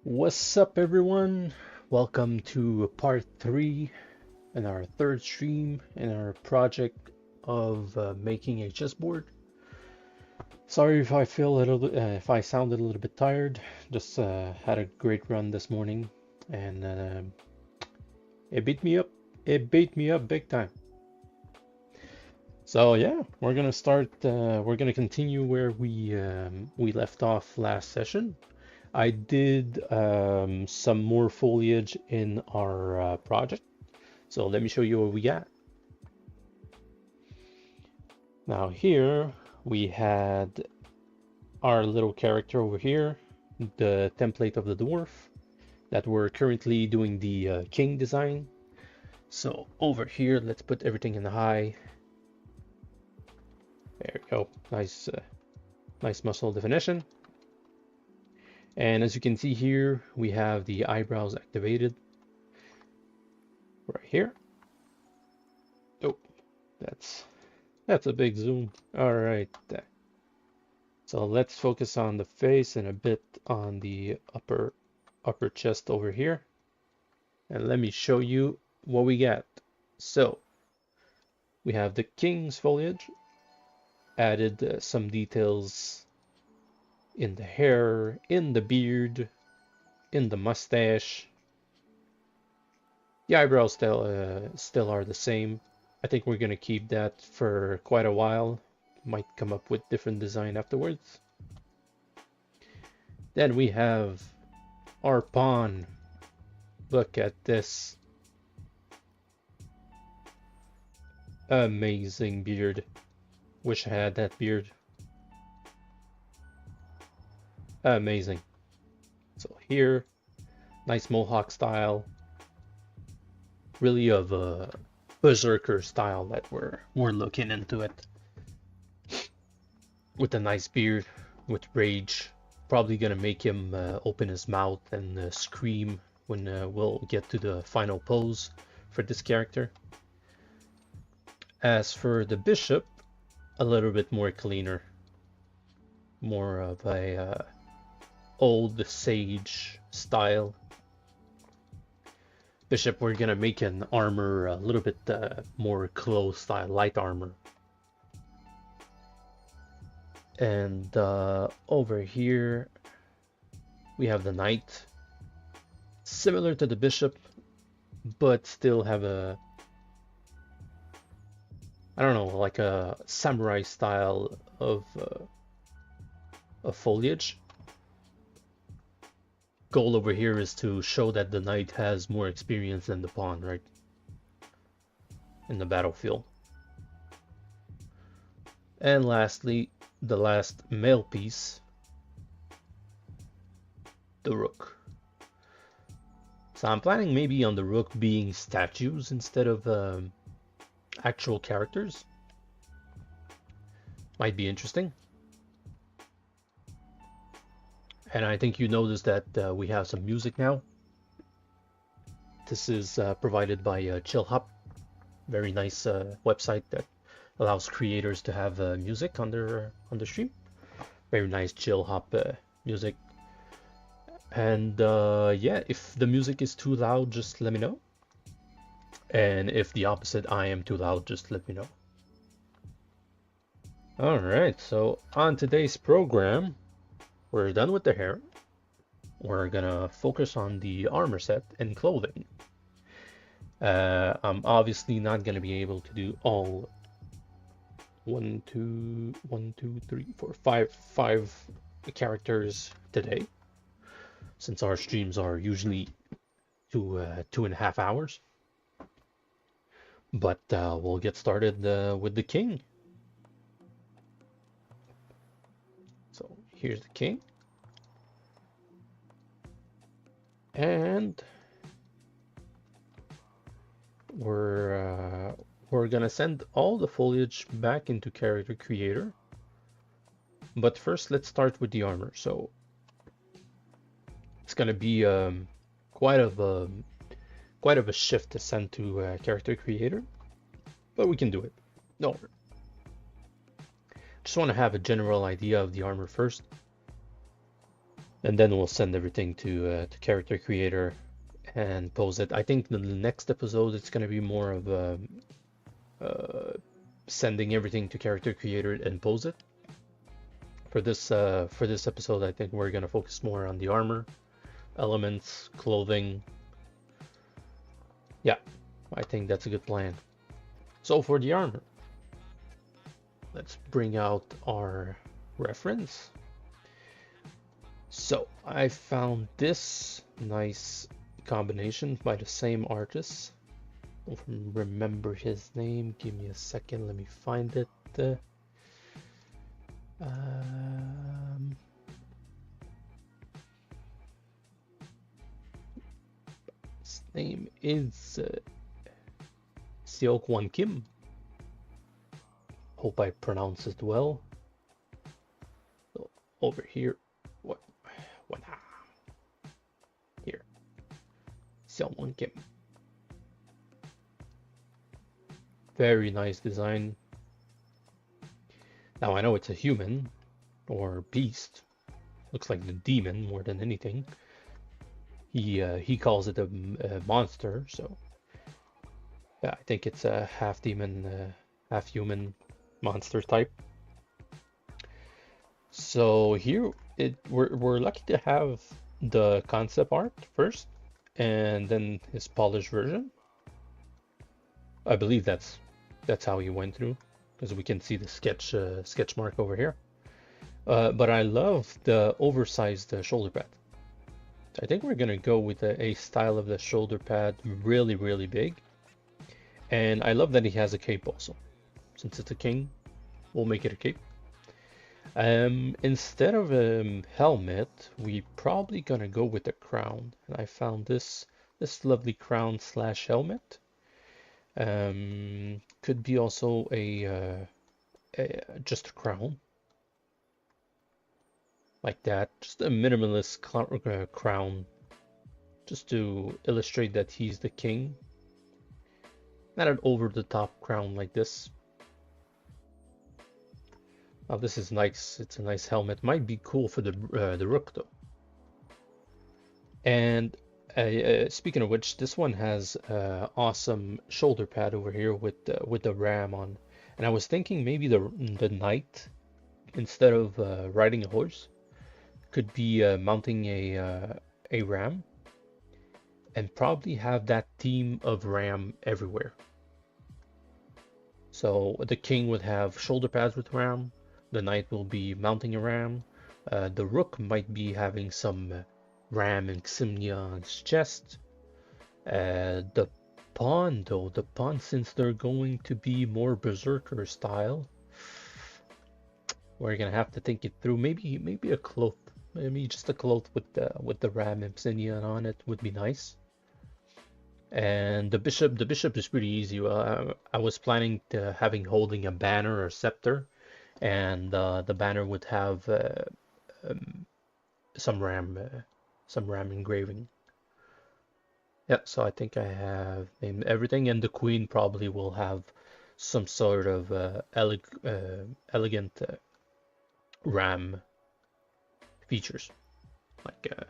What's up, everyone? Welcome to part 3 in our third stream in our project of making a chessboard. Sorry if I feel a little bit, if I sounded a little bit tired. Just had a great run this morning, and it beat me up. It beat me up big time. So yeah, we're gonna start. We're gonna continue where we left off last session. I did some more foliage in our project. So let me show you what we got. Now here we had our little character over here, the template of the dwarf that we're currently doing the king design. So over here, let's put everything in the high. There we go. Nice, nice muscle definition. And as you can see here, we have the eyebrows activated right here. Oh, that's a big zoom. All right. So let's focus on the face and a bit on the upper chest over here. And let me show you what we got. So we have the king's foliage, added some details in the hair, in the beard, in the mustache. The eyebrows still are the same. I think we're gonna keep that for quite a while. Might come up with different design afterwards. Then we have our pawn. Look at this. Amazing beard. Wish I had that beard. Amazing. So here, nice mohawk style. Really of a berserker style that we're looking into it. With a nice beard, with rage. Probably gonna make him open his mouth and scream when we'll get to the final pose for this character. As for the bishop, a little bit more cleaner. More of a old sage style. Bishop, we're gonna make an armor a little bit more close style, light armor. And over here we have the knight, similar to the bishop, but still have a, I don't know, like a samurai style of foliage. Goal over here is to show that the knight has more experience than the pawn, right? In the battlefield. And lastly, the last male piece, the rook. So I'm planning maybe on the rook being statues instead of actual characters. Might be interesting. And I think you noticed that we have some music now. This is provided by Chill Hop. Very nice website that allows creators to have music on their stream. Very nice Chill Hop music. And yeah, if the music is too loud, just let me know. And if the opposite, I am too loud, just let me know. All right, so on today's program, we're done with the hair. We're gonna focus on the armor set and clothing. I'm obviously not gonna be able to do all 5 characters today, since our streams are usually 2.5 hours. But we'll get started with the king. So here's the king. And we're gonna send all the foliage back into Character Creator. But first, let's start with the armor. So it's gonna be quite of a shift to send to Character Creator, but we can do it. No, just want to have a general idea of the armor first. and then we'll send everything to character creator and pose it. I think the next episode it's going to be more of sending everything to character creator and pose it. For this episode, I think we're going to focus more on the armor, elements, clothing. Yeah, I think that's a good plan. So for the armor, let's bring out our reference. So I found this nice combination by the same artist. Don't remember his name. Give me a second. Let me find it. His name is Seok-Wan Kim. Hope I pronounced it well. So over here, what? Here, Seok-Wan Kim. Very nice design. Now I know it's a human or beast. Looks like the demon more than anything. He calls it a monster, so yeah, I think it's a half demon, half human monster type. So here we're lucky to have the concept art first, and then his polished version. I believe that's how he went through, because we can see the sketch mark over here. But I love the oversized shoulder pad. I think we're gonna go with a style of the shoulder pad really, really big. And I love that he has a cape also. Since it's a king, we'll make it a cape. Instead of a helmet, we probably gonna go with a crown. And I found this lovely crown slash helmet. Could be also just a crown. Like that, just a minimalist crown, just to illustrate that he's the king. Not an over-the-top crown like this. Now this is nice. It's a nice helmet. Might be cool for the rook though. And speaking of which, this one has awesome shoulder pad over here with the ram on. And I was thinking maybe the knight, instead of riding a horse, could be mounting a ram, and probably have that theme of ram everywhere. So the king would have shoulder pads with ram, the knight will be mounting a ram, the rook might be having some ram insignia on his chest. The pawn though, since they're going to be more berserker style, we're gonna have to think it through. Maybe a cloth. Maybe just a cloth with the ram insignia on it would be nice. And the bishop is pretty easy. I was planning to holding a banner or scepter, and the banner would have some ram engraving. Yeah, so I think I have named everything, and the queen probably will have some sort of elegant ram features, like a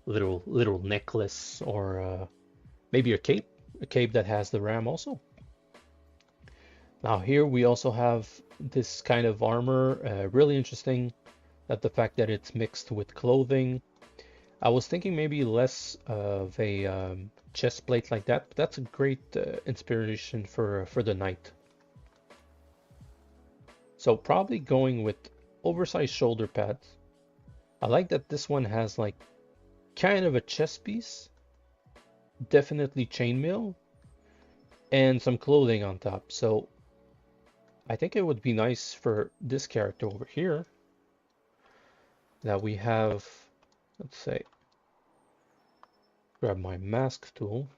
little necklace, or maybe a cape that has the ram also. Now here we also have this kind of armor, really interesting, that the fact that it's mixed with clothing. I was thinking maybe less of a chest plate like that, but that's a great inspiration for the knight. So probably going with oversized shoulder pads. I like that this one has like kind of a chest piece, definitely chainmail, and some clothing on top. So I think it would be nice for this character over here that we have, let's say, grab my mask tool.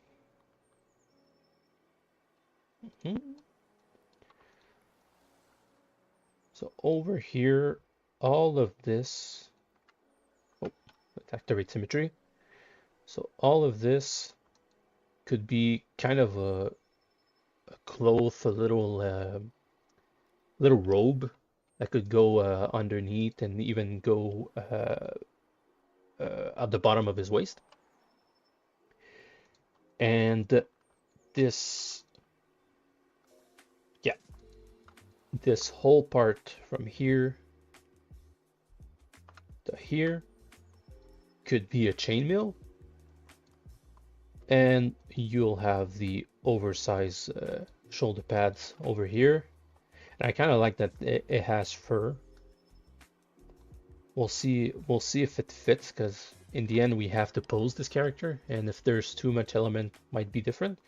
So over here, all of this, let's activate symmetry. So all of this could be kind of a cloth, a little robe that could go underneath, and even go at the bottom of his waist. And this, yeah, this whole part from here to here could be a chainmail, and you'll have the oversized shoulder pads over here. And I kind of like that it has fur. We'll see if it fits, because in the end we have to pose this character, and if there's too much element, might be different.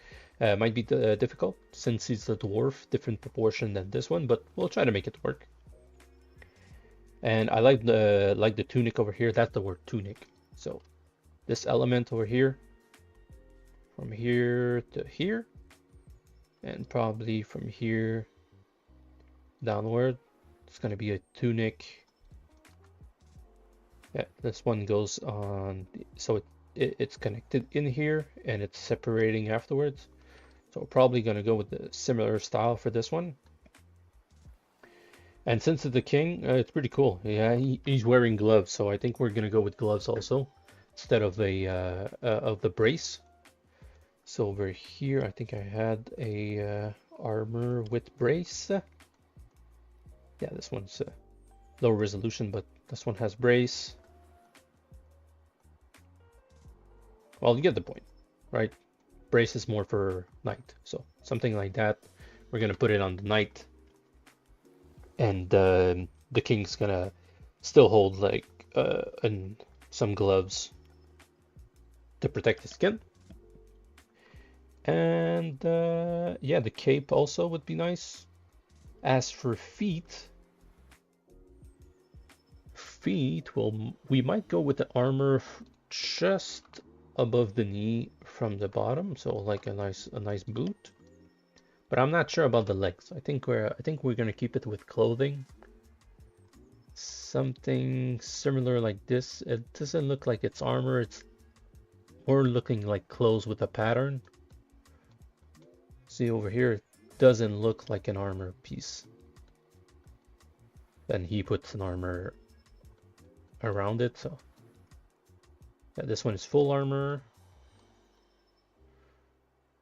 Might be difficult, since he's a dwarf, different proportion than this one, but we'll try to make it work. And I like the tunic over here. That's the word tunic. So this element over here, from here to here, and probably from here downward, it's going to be a tunic. Yeah, this one goes on, so it's connected in here and it's separating afterwards. So we're probably going to go with the similar style for this one. And since it's the king, it's pretty cool. Yeah, he's wearing gloves, so I think we're going to go with gloves also, instead of the brace. So over here, I think I had a armor with brace. Yeah, this one's low resolution, but this one has brace. Well, you get the point, right? Brace is more for knight, so something like that. We're gonna put it on the knight, and the king's gonna still hold like some gloves to protect his skin. And yeah, the cape also would be nice. As for feet, well, we might go with the armor just above the knee from the bottom, so like a nice boot. But I'm not sure about the legs. I think we're gonna keep it with clothing. Something similar like this. It doesn't look like it's armor. It's more looking like clothes with a pattern. See over here, it doesn't look like an armor piece. Then he puts an armor around it, so yeah, this one is full armor.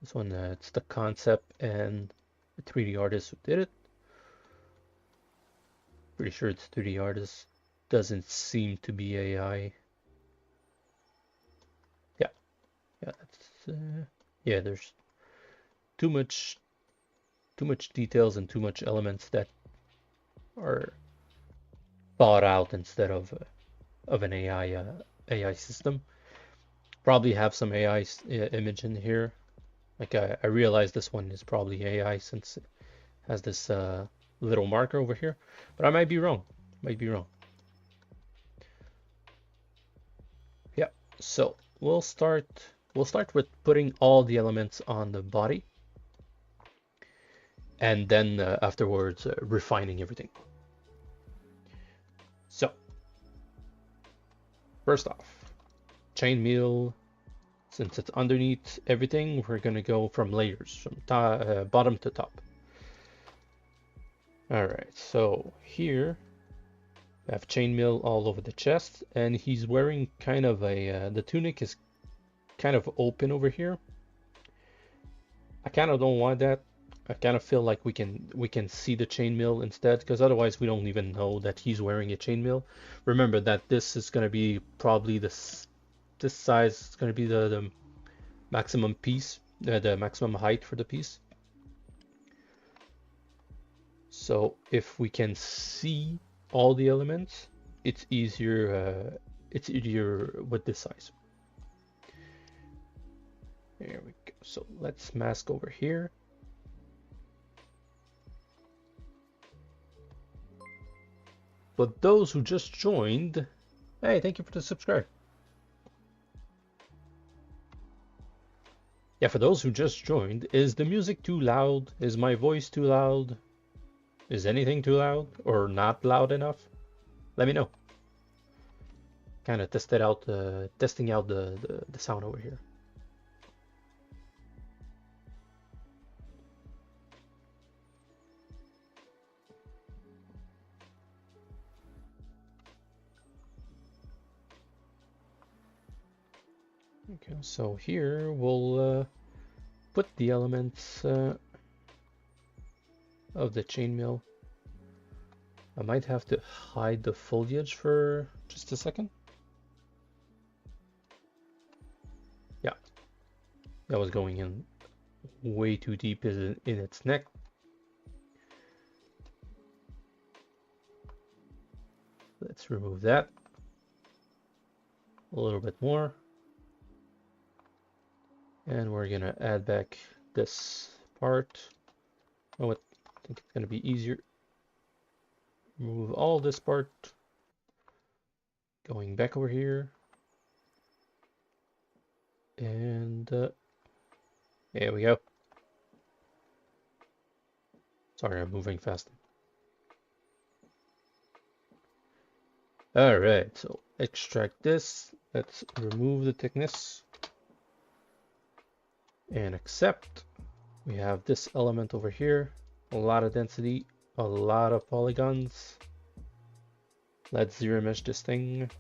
This one, it's the concept and the 3D artist who did it. Pretty sure it's 3D artist. Doesn't seem to be AI. Yeah, that's yeah. There's too much details and too much elements that are thought out instead of an AI system. Probably have some AI image in here. Like I realize this one is probably AI since it has this little marker over here, but I might be wrong. Yeah. So we'll start with putting all the elements on the body, and then afterwards refining everything. So first off, chainmail. Since it's underneath everything, we're gonna go from layers, from bottom to top. All right, so here we have chainmail all over the chest, and he's wearing kind of a the tunic is kind of open over here. I kind of don't want that. I kind of feel like we can see the chainmail instead, because otherwise we don't even know that he's wearing a chainmail. Remember that this is gonna be probably this size is going to be the maximum piece, the maximum height for the piece. So if we can see all the elements, it's easier with this size. There we go. So let's mask over here. But those who just joined, hey, thank you for the subscribe. Yeah, for those who just joined, is the music too loud? Is my voice too loud? Is anything too loud or not loud enough? Let me know. Kind of testing out the sound over here. Okay, so here we'll put the elements of the chainmail. I might have to hide the foliage for just a second. Yeah, that was going in way too deep in its neck. Let's remove that. A little bit more. And we're gonna add back this part. Oh, what? I think it's gonna be easier. Remove all this part. Going back over here. And there we go. Sorry, I'm moving fast. Alright, so extract this. Let's remove the thickness. And accept. We have this element over here. A lot of density. A lot of polygons. Let's zero mesh this thing.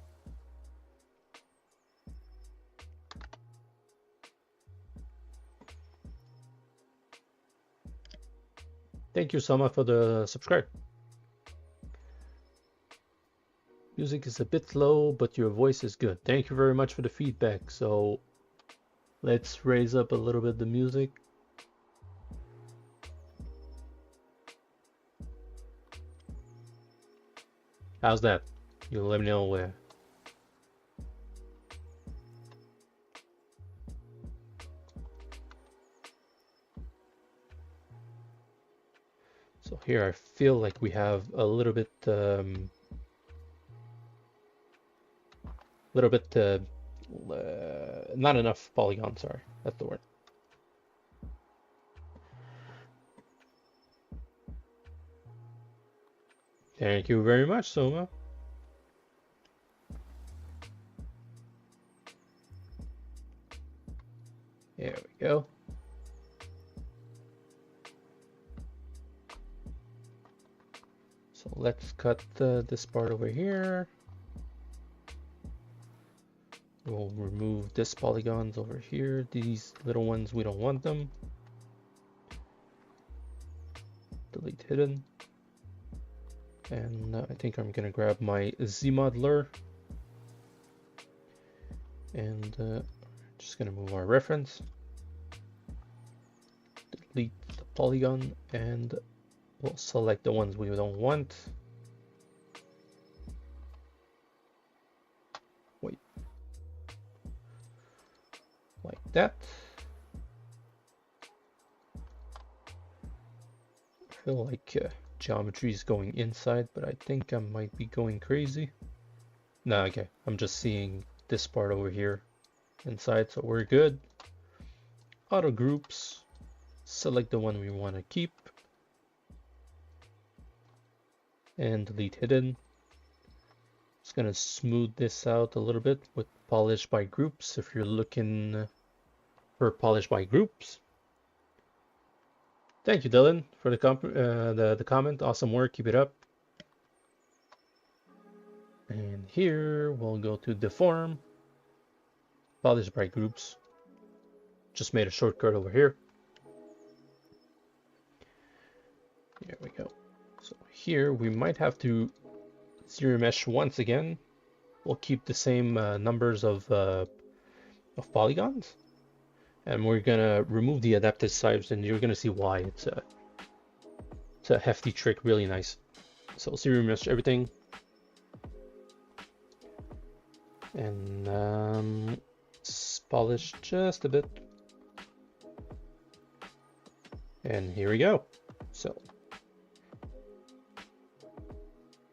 Thank you, Sama, for the subscribe. Music is a bit low, but your voice is good. Thank you very much for the feedback. So let's raise up a little bit the music. How's that? You'll let me know where. So here I feel like we have a little bit not enough polygon, sorry, that's the word. Thank you very much, Soma. There we go. So let's cut this part over here. We'll remove this polygons over here. These little ones, we don't want them. Delete hidden. And I think I'm gonna grab my Z-modeler. And just gonna move our reference. Delete the polygon and we'll select the ones we don't want. Wait. Like that. I feel like geometry is going inside, but I think I might be going crazy. No, okay. I'm just seeing this part over here inside, so we're good. Auto groups. Select the one we want to keep. And delete hidden. Just gonna smooth this out a little bit with polish by groups if you're looking for polish by groups. Thank you, Dylan, for the comment. Awesome work. Keep it up. And here we'll go to deform, polish by groups. Just made a shortcut over here. There we go. So here we might have to zero mesh once again. We'll keep the same numbers of polygons, and we're gonna remove the adaptive size, and you're gonna see why. It's a hefty trick, really nice. So zero mesh everything, and polish just a bit, and here we go. So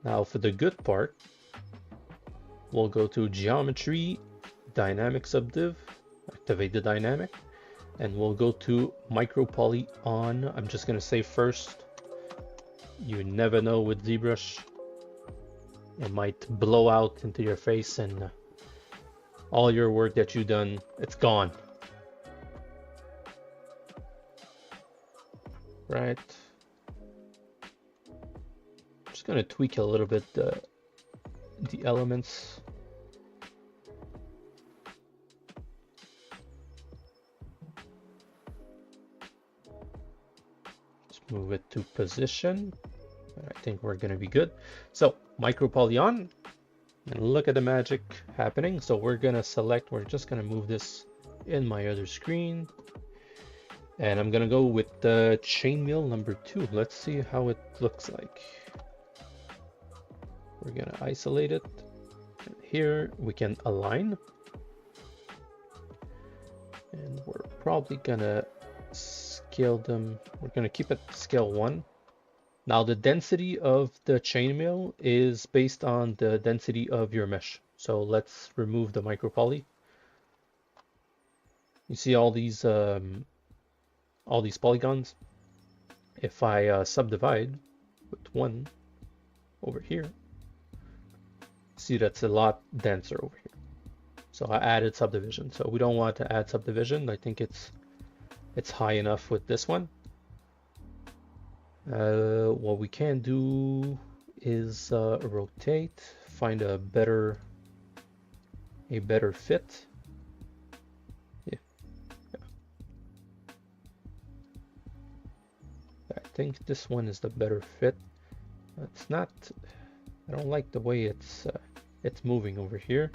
now for the good part, we'll go to geometry, dynamic subdiv, activate the dynamic, and we'll go to micro poly on. I'm just gonna say first, you never know with ZBrush, it might blow out into your face and all your work that you've done, it's gone. Right. Just gonna tweak a little bit the elements. move it to position. I think we're gonna be good. So micro poly on, and look at the magic happening. So we're gonna select, we're just gonna move this in my other screen. And I'm gonna go with the chainmail number 2. Let's see how it looks like. We're gonna isolate it. And here we can align. And we're probably gonna scale them. We're gonna keep it scale 1. Now the density of the chainmail is based on the density of your mesh. So let's remove the micro poly. You see all these polygons? If I subdivide with 1 over here, see that's a lot denser over here. So I added subdivision. So we don't want to add subdivision. I think it's high enough with this one. What we can do is rotate, find a better fit. Yeah. I think this one is the better fit. It's not. I don't like the way it's moving over here.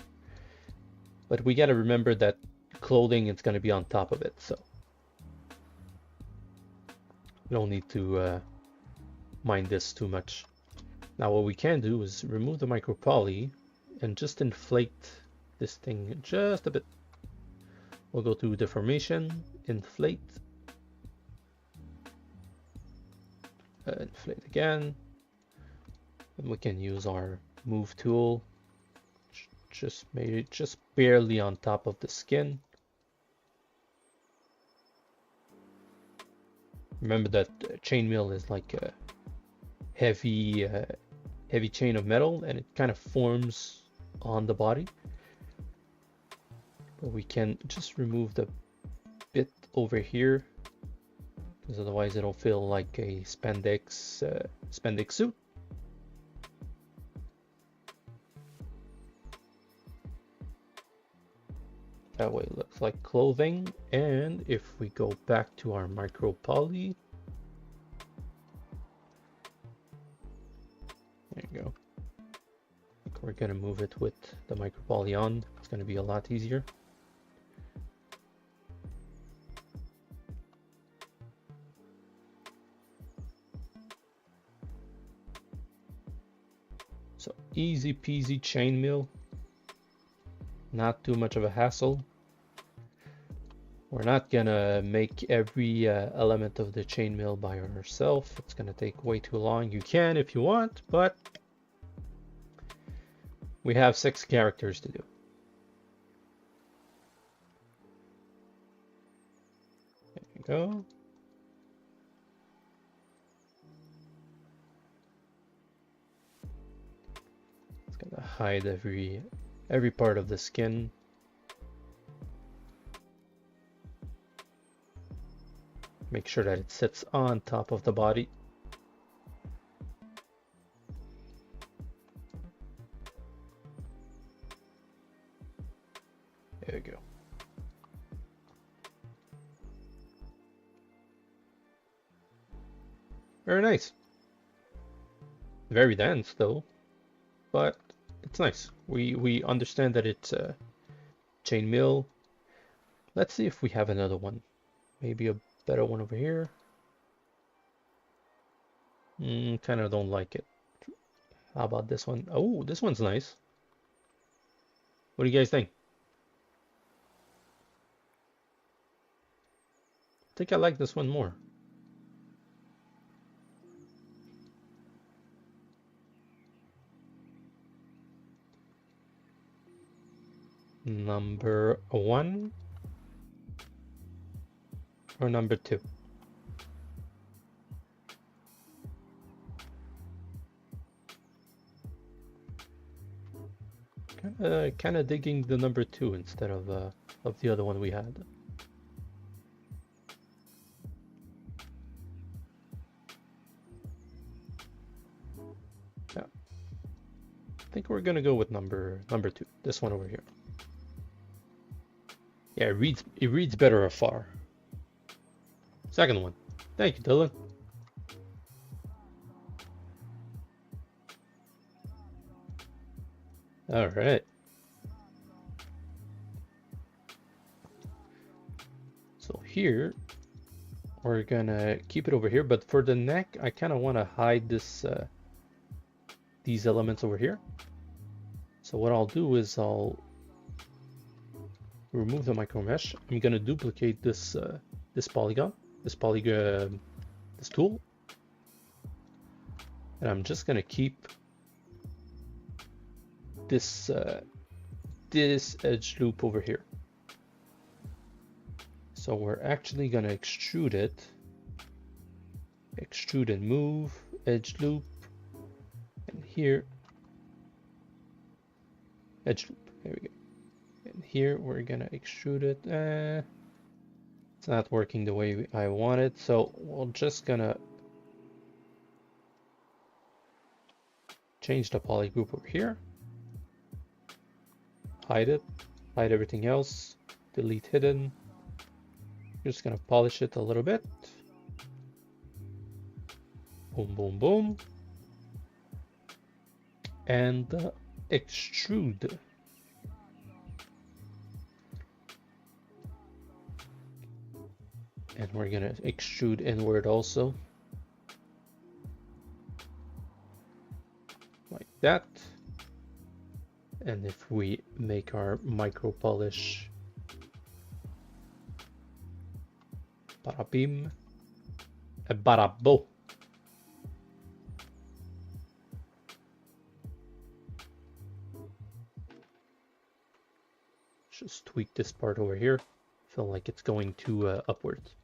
But we got to remember that clothing is going to be on top of it, so we don't need to mind this too much. Now what we can do is remove the micro poly and just inflate this thing just a bit. We'll go to deformation, inflate, inflate again, and we can use our move tool. Just made it just barely on top of the skin. Remember that chainmail is like a heavy chain of metal, and it kind of forms on the body. But we can just remove the bit over here, because otherwise it'll feel like a spandex suit. That way it looks like clothing. And if we go back to our micro poly, there you go. I think we're gonna move it with the micro poly on. It's gonna be a lot easier. So easy peasy chainmail. Not too much of a hassle. We're not gonna make every element of the chainmail by ourselves. It's gonna take way too long. You can if you want, but we have 6 characters to do. There you go. It's gonna hide every part of the skin. Make sure that it sits on top of the body. There you go. Very nice. Very dense though, but it's nice. We understand that it's a chainmail. Let's see if we have another one. Maybe a better one over here. Kind of don't like it. How about this one? Oh, this one's nice. What do you guys think? I think I like this one more. Number 1 or number 2? Kind of digging the number 2 instead of the other one we had. Yeah, I think we're gonna go with number 2. This one over here. Yeah, it reads better afar. Second one. Thank you, Dylan. All right. So here, we're gonna keep it over here, but for the neck, I kind of want to hide this, these elements over here. So what I'll do is I'll remove the micro mesh. I'm gonna duplicate this this polygon, this tool, and I'm just gonna keep this this edge loop over here. So we're actually gonna extrude it, extrude and move, edge loop, and here, edge loop. There we go. And here we're gonna extrude it. It's not working the way I want it, so we're just gonna change the poly group over here, hide it, hide everything else, delete hidden. Just gonna polish it a little bit. Boom, boom, boom. And extrude. And we're gonna extrude inward also. Like that. And if we make our micro polish, barabim, a barabo. Just tweak this part over here. Feel like it's going too upwards.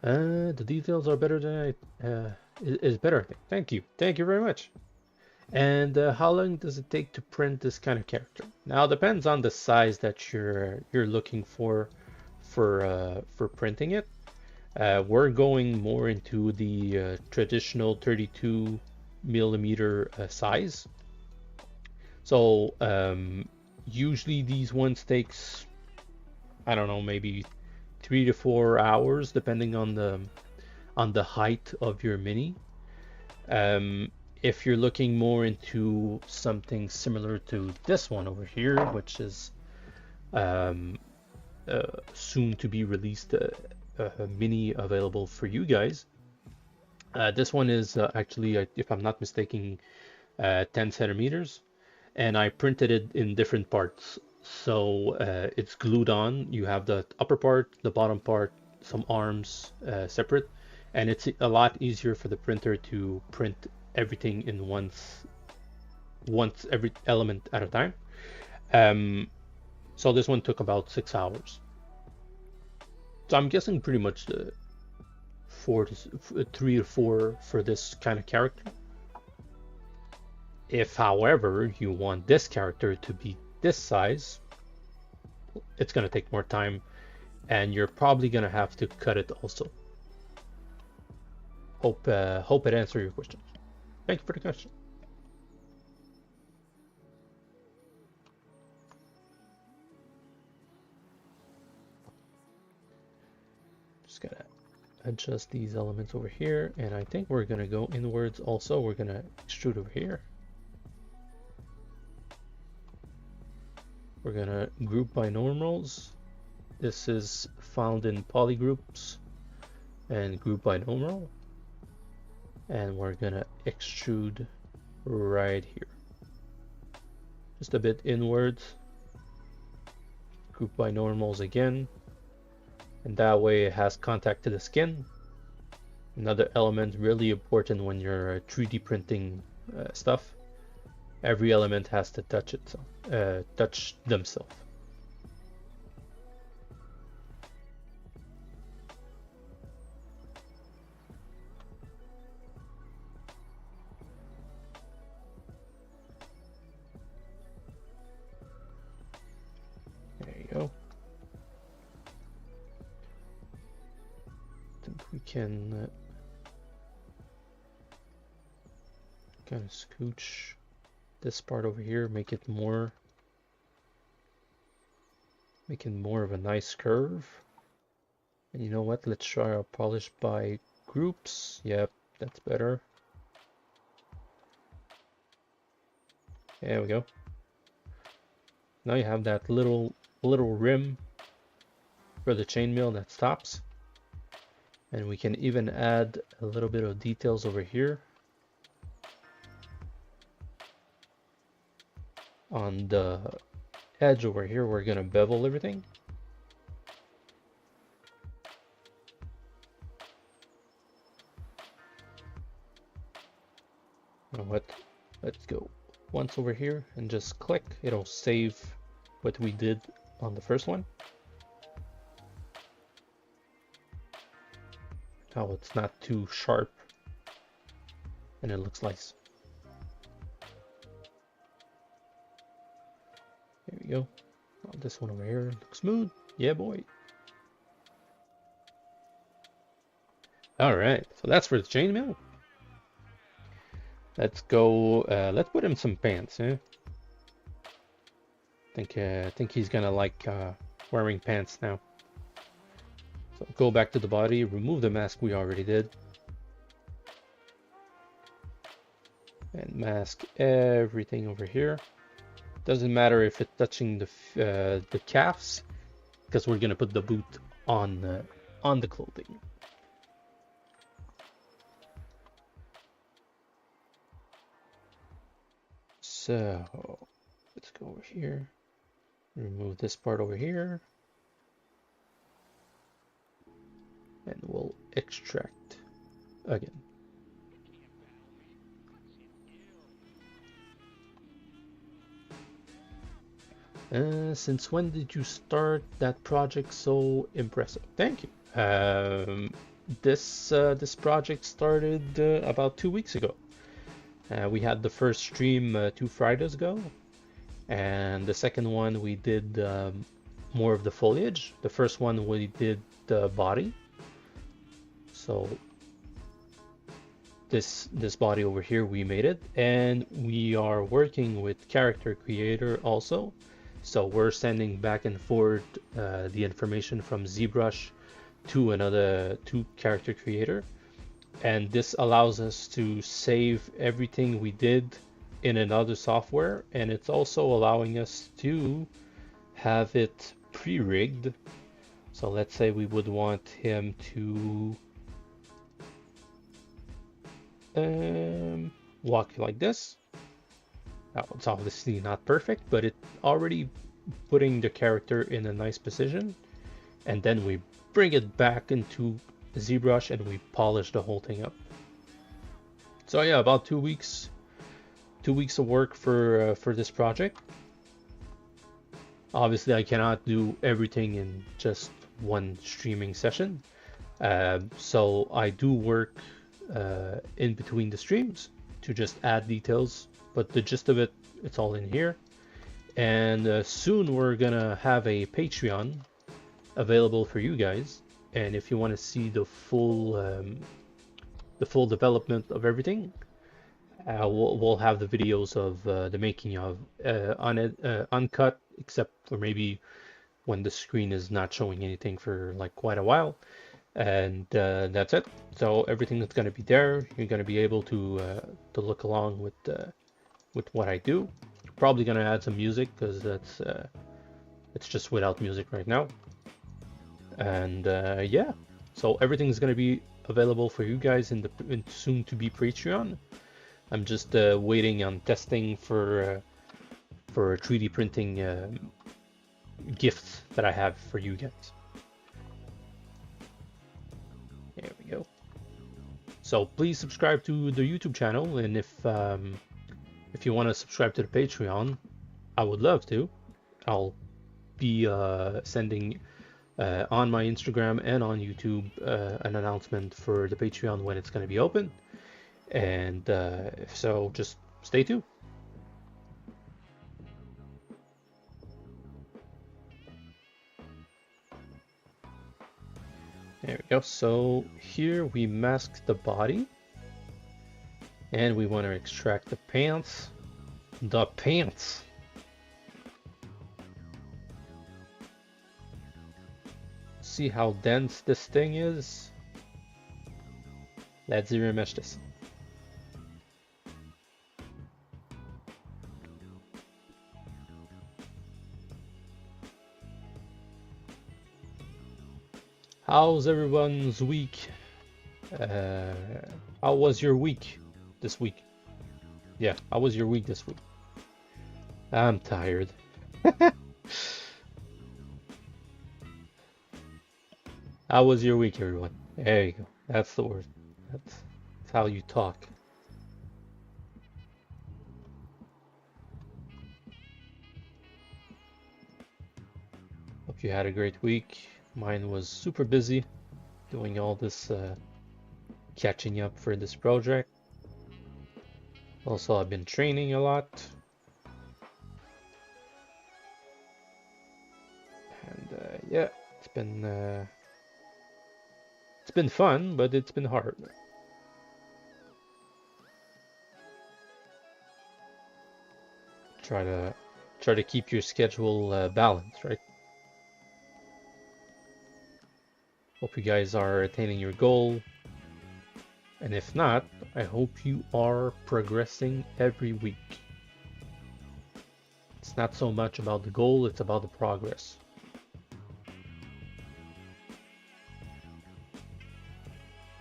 The details are better than is better. Thank you very much. And how long does it take to print this kind of character? Now it depends on the size that you're looking for printing it. We're going more into the traditional 32 millimeter size. So usually these ones takes, I don't know, maybe 3 to 4 hours depending on the height of your mini. If you're looking more into something similar to this one over here, which is soon to be released, a mini available for you guys. This one is actually, if I'm not mistaken, 10 centimeters, and I printed it in different parts. So it's glued on. You have the upper part, the bottom part, some arms separate, and it's a lot easier for the printer to print everything in once every element at a time. So this one took about 6 hours. So I'm guessing pretty much the 3 to 4 for this kind of character. If, however, you want this character to be this size, it's going to take more time, and you're probably going to have to cut it also. Hope it answered your question. Thank you for the question. Just gonna adjust these elements over here, and I think we're gonna go inwards also. We're gonna extrude over here. We're gonna group by normals. This is found in polygroups and group by normal. And we're gonna extrude right here. Just a bit inwards. Group by normals again. And that way it has contact to the skin. Another element really important when you're 3D printing stuff. Every element has to touch itself, touch themselves. There you go. I think we can kind of scooch this part over here, make it more of a nice curve. And you know what, let's try our polish by groups. Yep, that's better. There we go. Now you have that little rim for the chainmail that stops. And we can even add a little bit of details over here on the edge over here. We're gonna bevel everything. You know what? Let's go once over here and just click. It'll save what we did on the first one. Now it's not too sharp and it looks nice. There we go. Oh, this one over here looks smooth. Yeah, boy. All right, so that's for the chainmail. Let's go. Let's put him some pants. Eh? I think he's gonna like wearing pants now. So go back to the body, remove the mask we already did, and mask everything over here. Doesn't matter if it's touching the calves, because we're gonna put the boot on the clothing. So let's go over here, remove this part over here, and we'll extract again. Since when did you start that project? So impressive. Thank you. This project started about 2 weeks ago. We had the first stream 2 Fridays ago, and the second one we did more of the foliage. The first one we did the body. So this body over here, we made it, and we are working with character creator also. So we're sending back and forth the information from Zbrush to character creator. And this allows us to save everything we did in another software, and it's also allowing us to have it pre-rigged. So let's say we would want him to walk like this. Now, it's obviously not perfect, but it's already putting the character in a nice position, and then we bring it back into ZBrush and we polish the whole thing up. So yeah, about 2 weeks, 2 weeks of work for this project. Obviously, I cannot do everything in just one streaming session, so I do work in between the streams to just add details. But the gist of it, it's all in here. And soon we're gonna have a Patreon available for you guys. And if you want to see the full development of everything, we'll have the videos of the making of uncut, except for maybe when the screen is not showing anything for like quite a while. And that's it. So everything that's going to be there, you're going to be able to look along with what I do. Probably going to add some music because it's just without music right now. And yeah, so everything's going to be available for you guys in soon to be Patreon. I'm just waiting on testing for 3D printing gifts that I have for you guys. There we go. So please subscribe to the YouTube channel, and if you want to subscribe to the Patreon, I would love to. I'll be sending on my Instagram and on YouTube an announcement for the Patreon when it's going to be open. And so just stay tuned. There we go. So here we mask the body, and we want to extract the pants. The pants. See how dense this thing is? Let's remesh this. How's everyone's week? Uh, how was your week this week? Yeah, how was your week this week? I'm tired. How was your week, everyone? There you go. That's the word. That's how you talk. Hope you had a great week. Mine was super busy doing all this catching up for this project. Also, I've been training a lot. And yeah, it's been fun, but it's been hard. Try to keep your schedule balanced, right? Hope you guys are attaining your goal. And if not, I hope you are progressing every week. It's not so much about the goal, it's about the progress.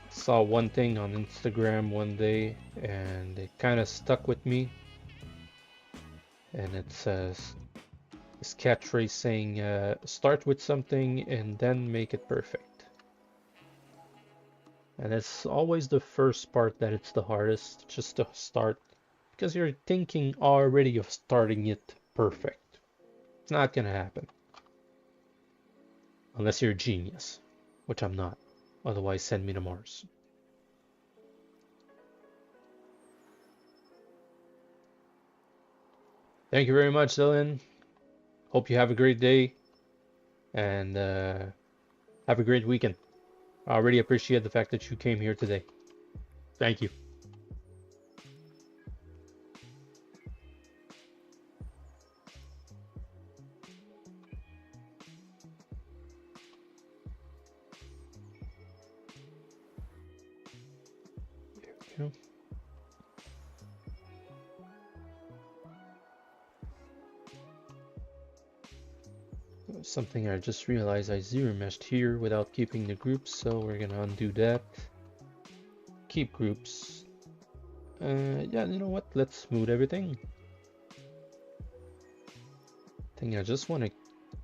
Saw one thing on Instagram one day and it kind of stuck with me. And it says this catchphrase saying, start with something and then make it perfect. And it's always the first part that it's the hardest, just to start, because you're thinking already of starting it perfect. It's not gonna happen. Unless you're a genius, which I'm not. Otherwise, send me to Mars. Thank you very much, Dylan. Hope you have a great day and have a great weekend. I really appreciate the fact that you came here today. Thank you. There we go. Something I just realized, I zero meshed here without keeping the groups, so we're gonna undo that. Keep groups. Yeah, you know what? Let's smooth everything. I think I just want to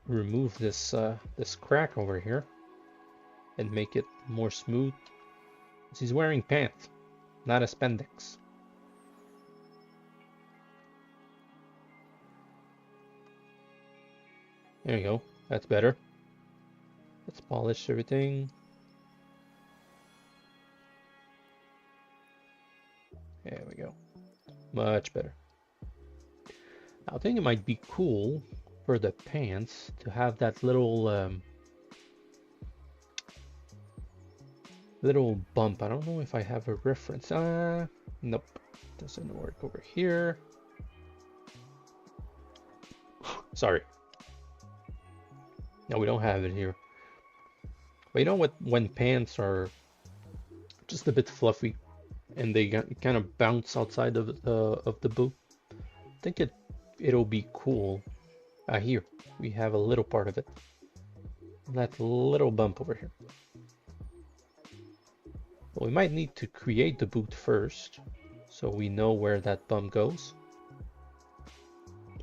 remove this this crack over here and make it more smooth. He's wearing pants, not a spandex. There you go. That's better. Let's polish everything. There we go. Much better. I think it might be cool for the pants to have that little little bump. I don't know if I have a reference. Nope. Doesn't work over here. Sorry. No, we don't have it here. But you know what? When pants are just a bit fluffy and they kind of bounce outside of the boot, I think it'll be cool. Here we have a little part of it. That little bump over here. Well, we might need to create the boot first, so we know where that bump goes.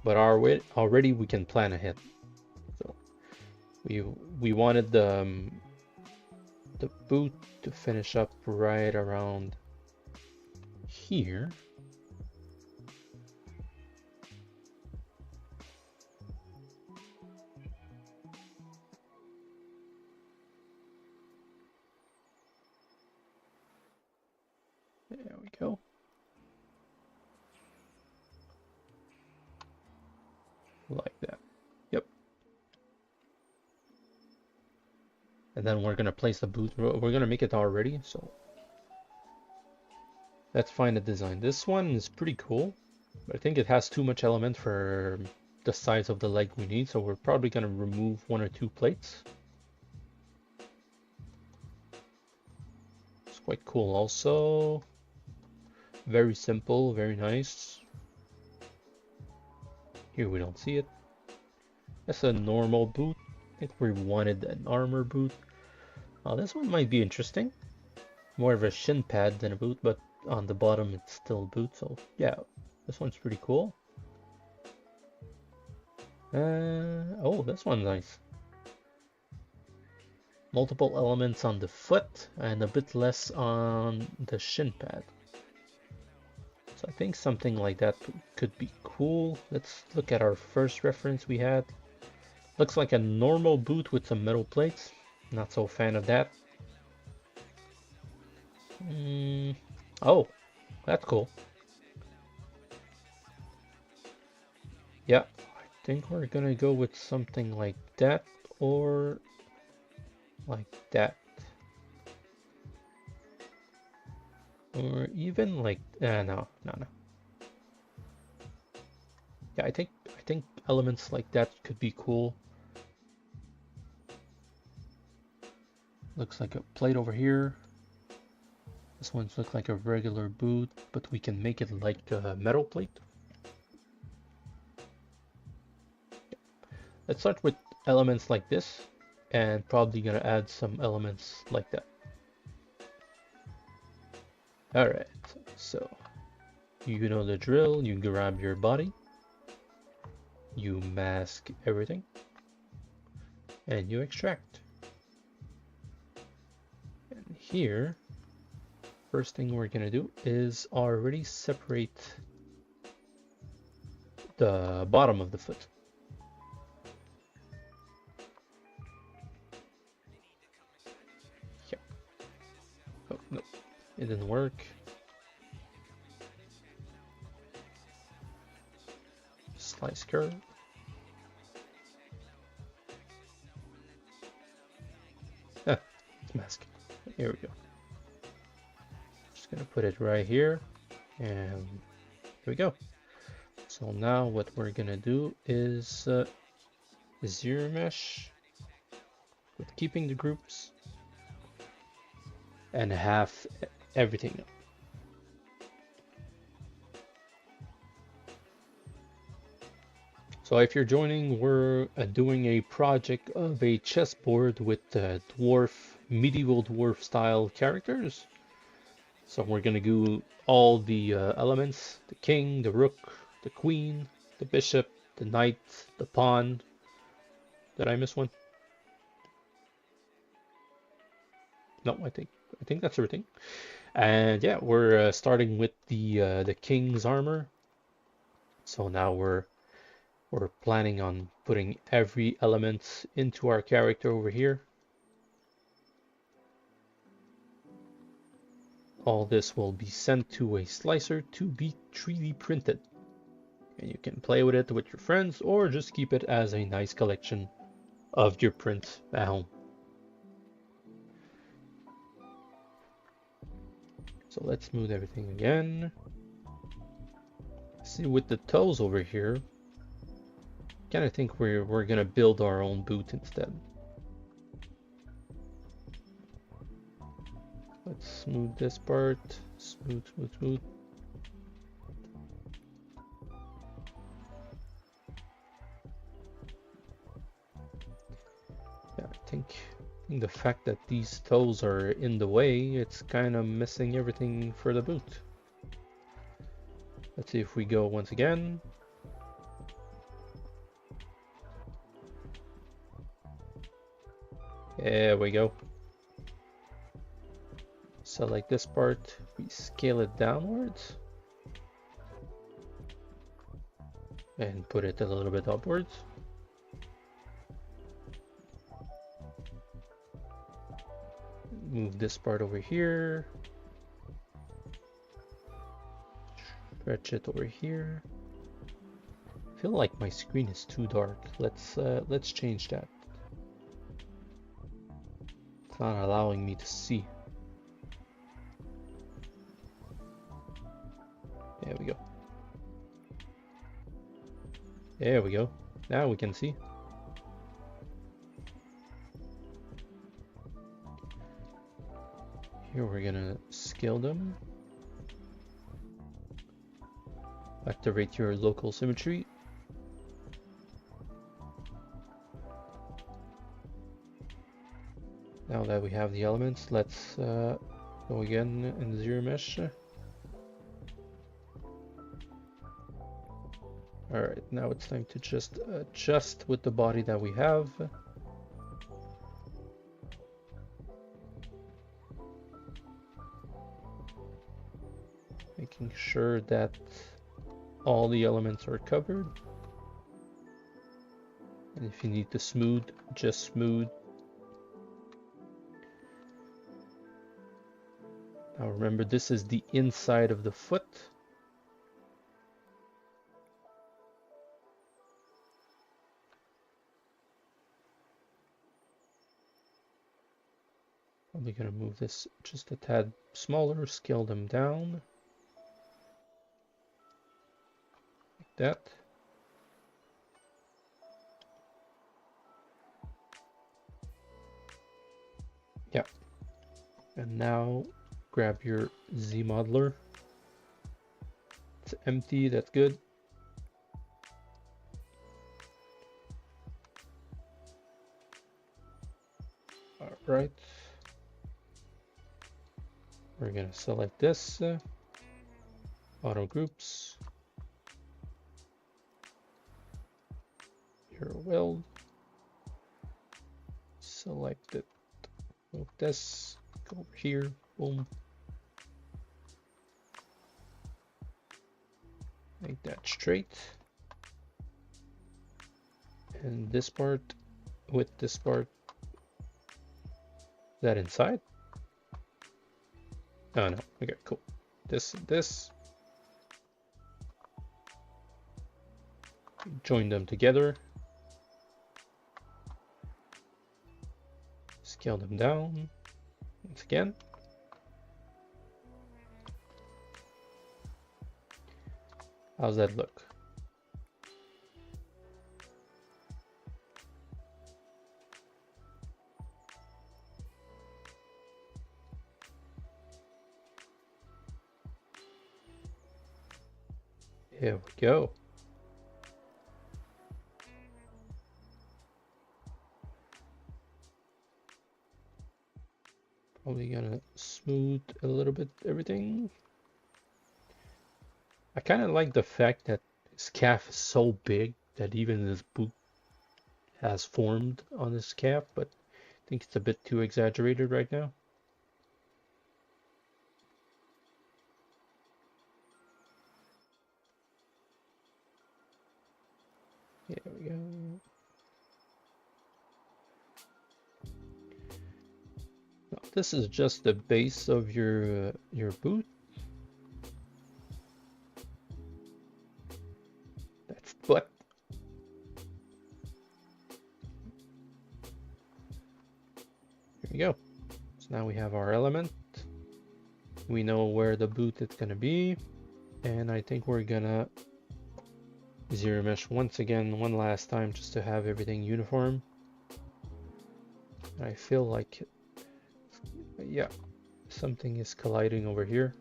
But already we can plan ahead. So we wanted the boot to finish up right around here. There we go. Like that. Yep. And then we're gonna place the boot. We're gonna make it already, so let's find a design. This one is pretty cool, but I think it has too much element for the size of the leg we need, so we're probably gonna remove 1 or 2 plates. It's quite cool also. Very simple, very nice. Here we don't see it. That's a normal boot. I think we wanted an armor boot. Oh, this one might be interesting. More of a shin pad than a boot, but on the bottom it's still a boot, so yeah, this one's pretty cool. Oh, this one's nice. Multiple elements on the foot and a bit less on the shin pad. So I think something like that could be cool. Let's look at our first reference we had. Looks like a normal boot with some metal plates. Not so fan of that. Oh, that's cool. Yeah, I think we're gonna go with something like that or like that. Or even like no. Yeah, I think elements like that could be cool. Looks like a plate over here. This one's look like a regular boot, but we can make it like a metal plate. Let's start with elements like this, and probably gonna add some elements like that. Alright, so you know the drill. You grab your body, you mask everything, and you extract. And here, first thing we're gonna do is already separate the bottom of the foot. Yeah. Oh, no, it didn't work. Slice curve. Mask. Here we go. Just gonna put it right here, and here we go. So now what we're gonna do is zero mesh with keeping the groups and half everything. So if you're joining, we're doing a project of a chessboard with medieval dwarf style characters. So we're gonna do all the elements: the king, the rook, the queen, the bishop, the knight, the pawn. Did I miss one? No, I think that's everything. And yeah, we're starting with the king's armor. So now we're planning on putting every element into our character over here. All this will be sent to a Sclicer to be 3D printed. And you can play with it with your friends or just keep it as a nice collection of your prints at home. So let's smooth everything again. See, with the toes over here, kind of think we're gonna build our own boot instead. Let's smooth this part. Smooth. Yeah, I think the fact that these toes are in the way, it's kind of missing everything for the boot. Let's see if we go once again. There we go. Select this part, we scale it downwards and put it a little bit upwards. Move this part over here. Stretch it over here. I feel like my screen is too dark. Let's change that. It's not allowing me to see. There we go. There we go. Now we can see. Here we're gonna scale them. Activate your local symmetry. Now that we have the elements, let's go again in the zero mesh. Alright, now it's time to just adjust with the body that we have. Making sure that all the elements are covered. And if you need to smooth, just smooth. Now remember, this is the inside of the foot. Probably gonna move this just a tad smaller, scale them down. Like that. Yeah. And now grab your Z modeler. It's empty, that's good. All right. We're gonna select this, auto groups, your weld, select it, move this, go over here, boom. Make that straight. And this part with this part, is that inside? Oh no, okay, cool. This, join them together. Scale them down once again. How's that look? Here we go. Probably gonna smooth a little bit everything. I kind of like the fact that his calf is so big that even his boot has formed on his calf, but I think it's a bit too exaggerated right now. There we go. Now, this is just the base of your boot. That's butt. Here we go. So now we have our element. We know where the boot is gonna be, and I think we're gonna zero mesh once again, one last time, just to have everything uniform. I feel like, yeah, something is colliding over here.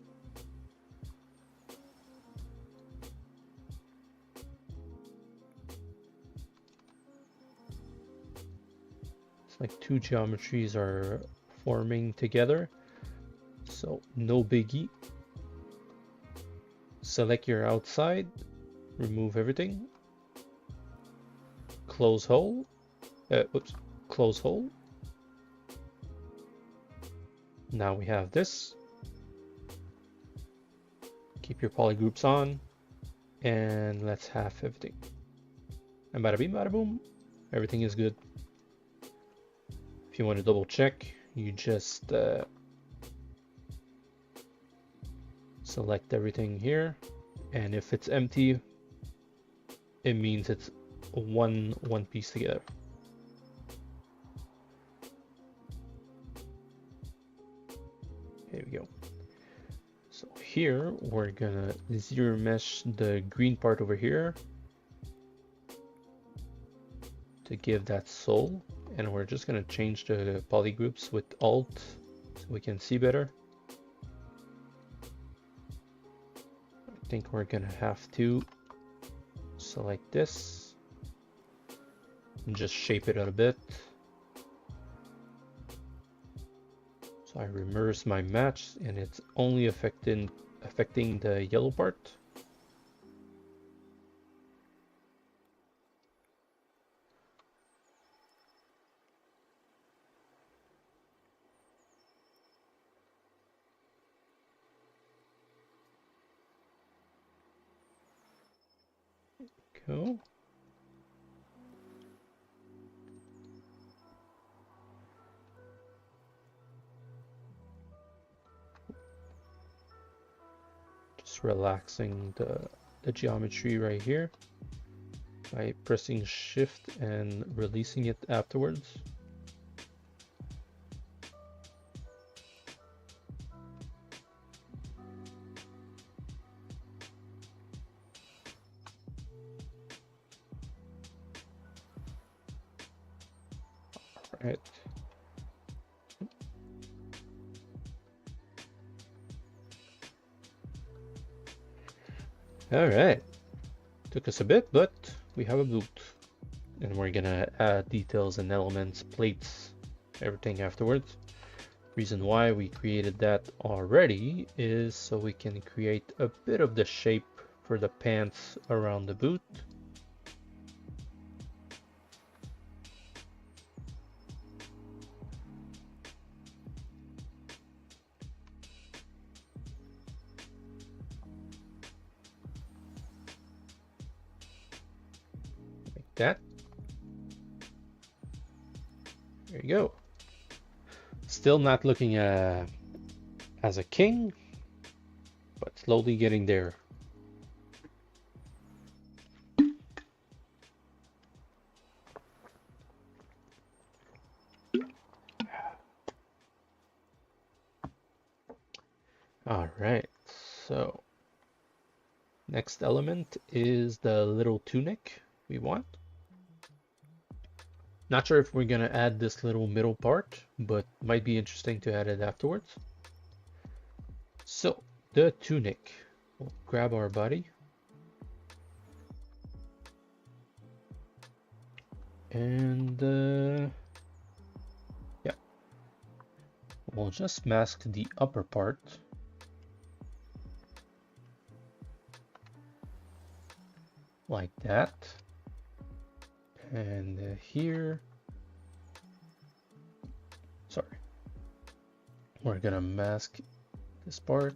It's like two geometries are forming together, so no biggie. Select your outside, remove everything, close hole, oops, close hole. Now we have this. Keep your polygroups on, and let's have everything. And bada bing, bada boom, everything is good. If you want to double check, you just select everything here, and if it's empty, it means it's one piece together. Here we go. So here we're gonna zero mesh the green part over here to give that soul, and we're just gonna change the polygroups with Alt so we can see better. I think we're gonna have to select this and just shape it out a bit. So I reverse my match and it's only affecting the yellow part. Go. Just relaxing the geometry right here by pressing shift and releasing it afterwards. Right. All right. Took us a bit, but we have a boot. And we're gonna add details and elements, plates, everything afterwards. Reason why we created that already is so we can create a bit of the shape for the pants around the boot. Like that. There you go. Still not looking as a king, but slowly getting there. All right, so next element is the little tunic we want. Not sure if we're gonna add this little middle part, but might be interesting to add it afterwards. So the tunic, we'll grab our body. And yeah, we'll just mask the upper part. Like that. And here, sorry, we're gonna mask this part.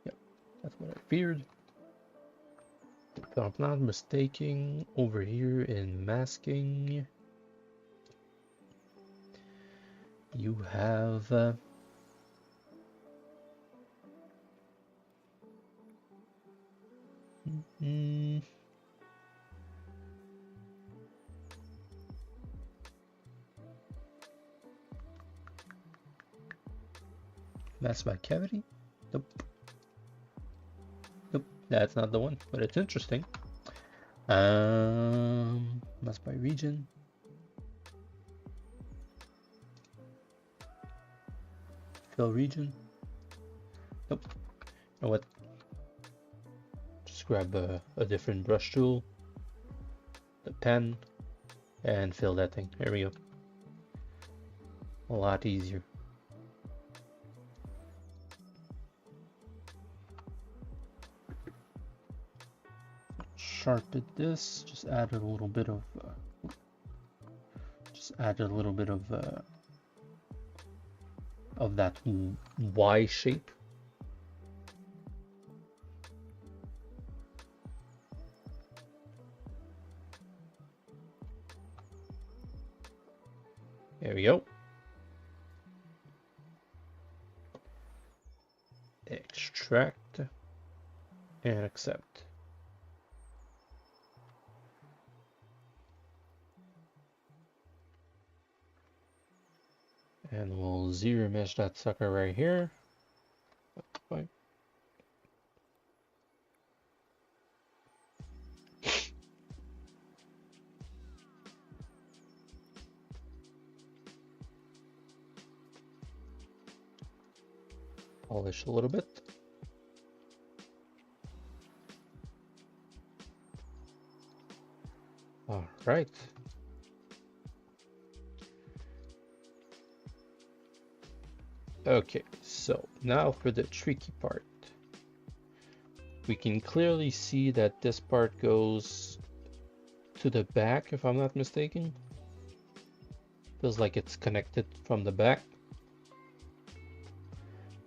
Yep, that's what I feared. If I'm not mistaken, over here in masking, you have mask by cavity? Nope. Nope, that's not the one, but it's interesting. Mask by region. Fill region. Nope. You know what? Just grab a different brush tool, the pen, and fill that thing. There we go. A lot easier. Sharpen this. Just add a little bit of. Of that Y shape. There we go. Extract and accept. And we'll zero mesh that sucker right here. That's fine. Polish a little bit. All Right. Okay, so now for the tricky part. We can clearly see that this part goes to the back, if I'm not mistaken. Feels like it's connected from the back,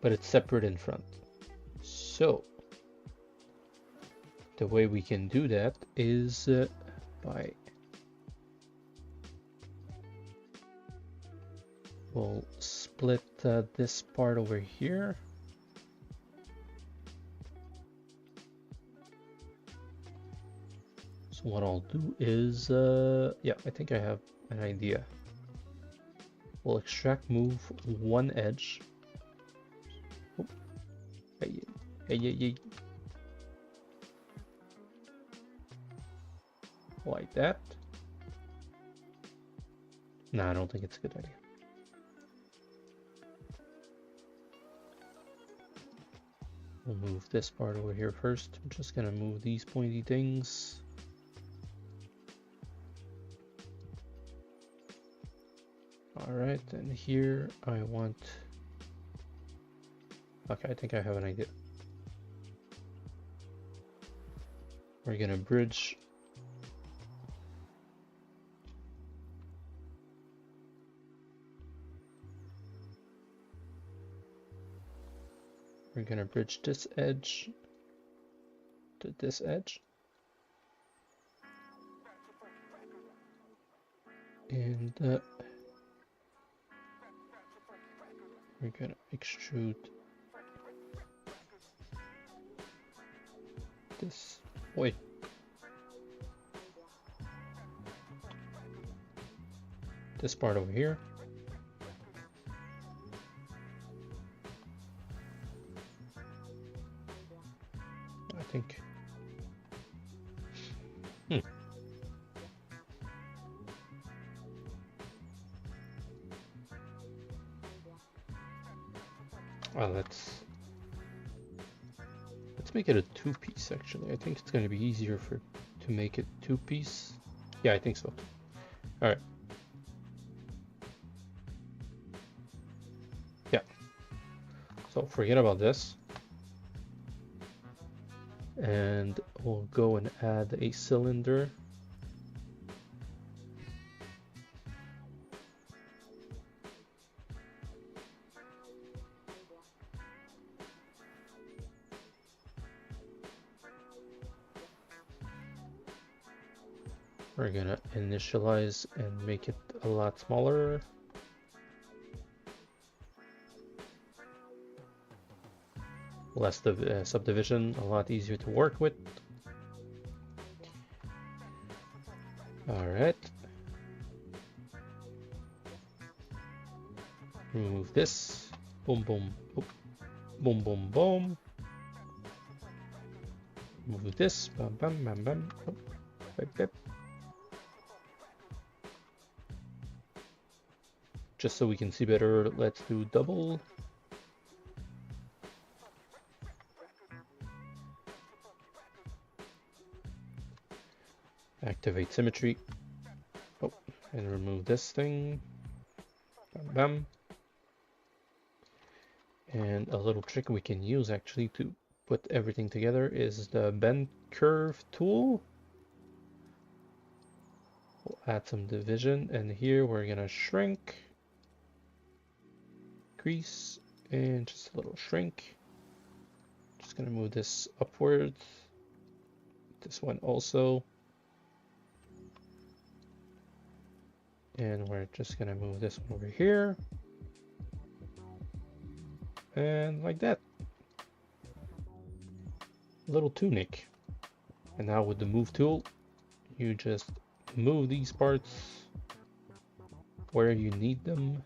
but it's separate in front. So the way we can do that is by we'll split this part over here. So what I'll do is, yeah, I think I have an idea. We'll extract move one edge. Oh. Hey, hey, hey, hey. Like that. No, I don't think it's a good idea. We'll move this part over here first. I'm just gonna move these pointy things. All right, and here I want, okay, I think I have an idea. We're gonna bridge this edge to this edge. And we're gonna extrude this way. This part over here. I think. Well, let's make it a two-piece actually. I think it's gonna be easier to make it two-piece. Yeah, I think so. All right. Yeah. So forget about this. And we'll go and add a cylinder. We're gonna initialize and make it a lot smaller. Less subdivision, a lot easier to work with. All right. Remove this. Boom, boom, boom, boom, boom, boom. Move this. Bam, bam, bam, bam. Oh, bip, bip. Just so we can see better, let's do double. Activate symmetry. Oh, and remove this thing. Bam, bam. And a little trick we can use actually to put everything together is the bend curve tool. We'll add some division, and here we're gonna shrink, crease, and just a little shrink. Just gonna move this upwards. This one also. And we're just gonna move this one over here. And like that. Little tunic. And now with the move tool, you just move these parts where you need them.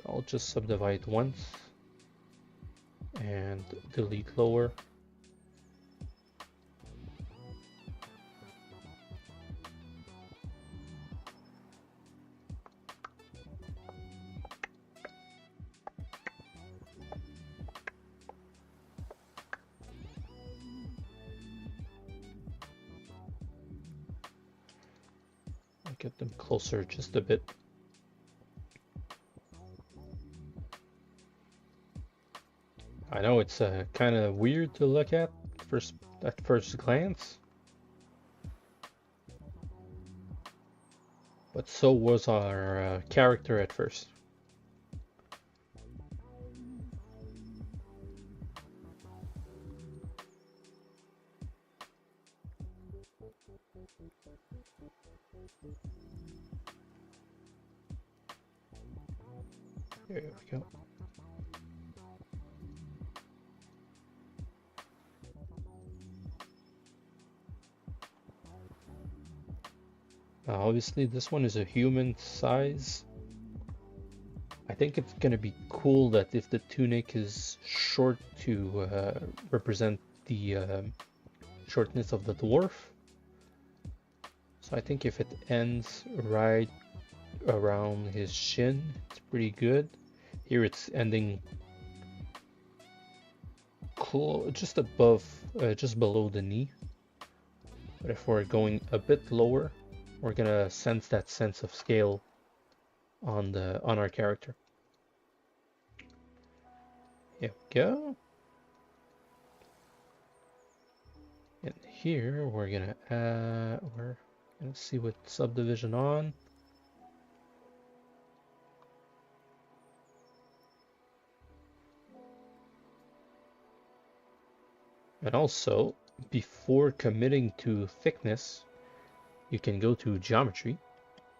I'll just subdivide once and delete lower. get them closer just a bit. I know it's kind of weird to look at first glance, but so was our character at first. There we go. Obviously, this one is a human size. I think it's gonna be cool that if the tunic is short to represent the shortness of the dwarf. So I think if it ends right around his shin, it's pretty good. Here it's ending just above, just below the knee. But if we're going a bit lower, we're gonna sense that sense of scale on our character. Here we go. And here we're gonna see what subdivision on. And also, before committing to thickness, you can go to geometry,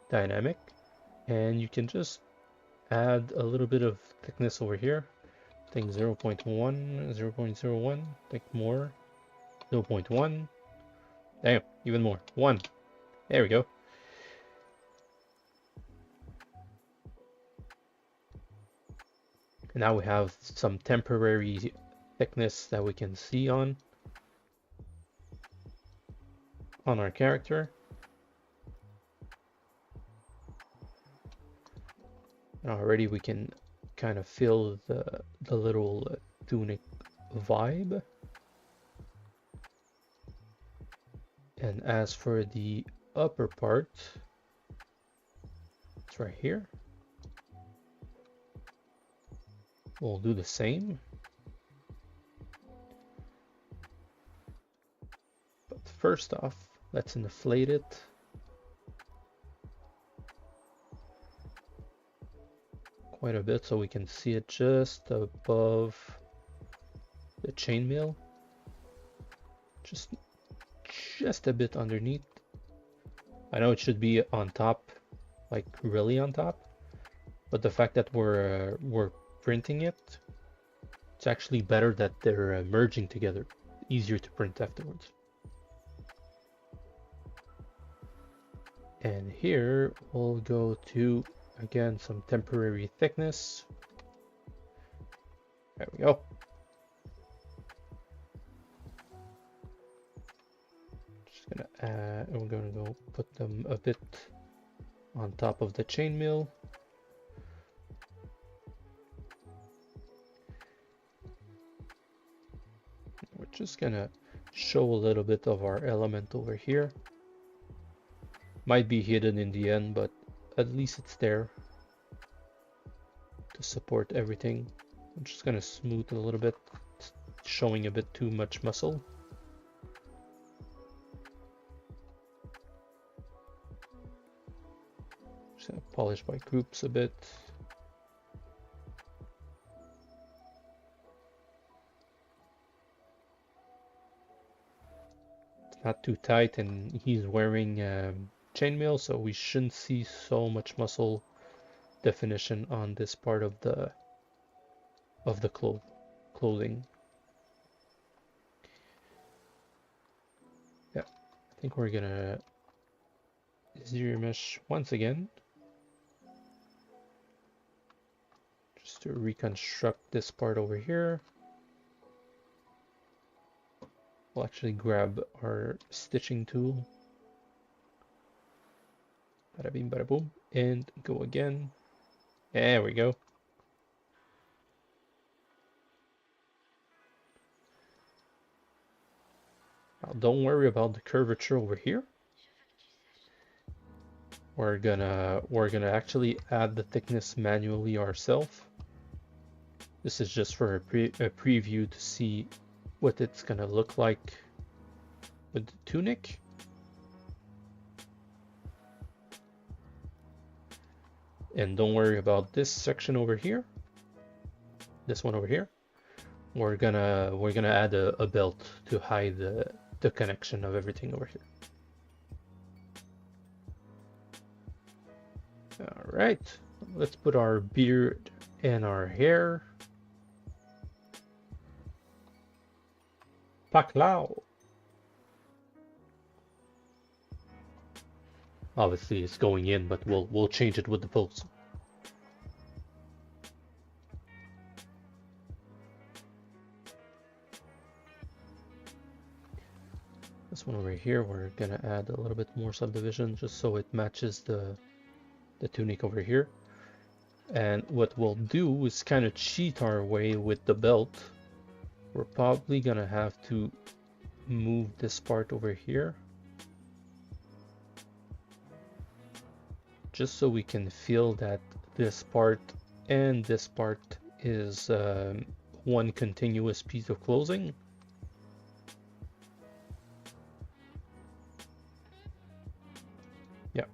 dynamic, and you can just add a little bit of thickness over here. I think 0.1, 0.01, I think more, 0.1, damn, even more, 1. There we go. And now we have some temporary thickness that we can see on our character. And already we can kind of feel the little tunic vibe. And as for the upper part, it's right here. We'll do the same. But first off, let's inflate it. Quite a bit so we can see it just above the chainmail. Just a bit underneath. I know it should be on top, like really on top, but the fact that we're printing it, it's actually better that they're merging together, easier to print afterwards. And here we'll go to, again, some temporary thickness. There we go. Just gonna add, and we're gonna go put them a bit on top of the chainmail. We're just gonna show a little bit of our element over here. Might be hidden in the end, but at least it's there to support everything. I'm just gonna smooth it a little bit, it's showing a bit too much muscle. Just gonna polish my groups a bit. It's not too tight, and he's wearing chainmail, so we shouldn't see so much muscle definition on this part of the clothing. Yeah, I think we're gonna zero mesh once again, just to reconstruct this part over here. We'll actually grab our stitching tool. Bada bing, bada boom, and go again. There we go. Now don't worry about the curvature over here. we're gonna actually add the thickness manually ourselves. This is just for a preview to see what it's gonna look like with the tunic. And don't worry about this section over here. This one over here. We're gonna add a belt to hide the connection of everything over here. All right, let's put our beard and our hair. Paklao. Obviously, it's going in, but we'll change it with the pose. This one over here, we're gonna add a little bit more subdivision just so it matches the tunic over here. And what we'll do is kind of cheat our way with the belt. We're probably gonna have to move this part over here just so we can feel that this part and this part is one continuous piece of clothing. Yeah.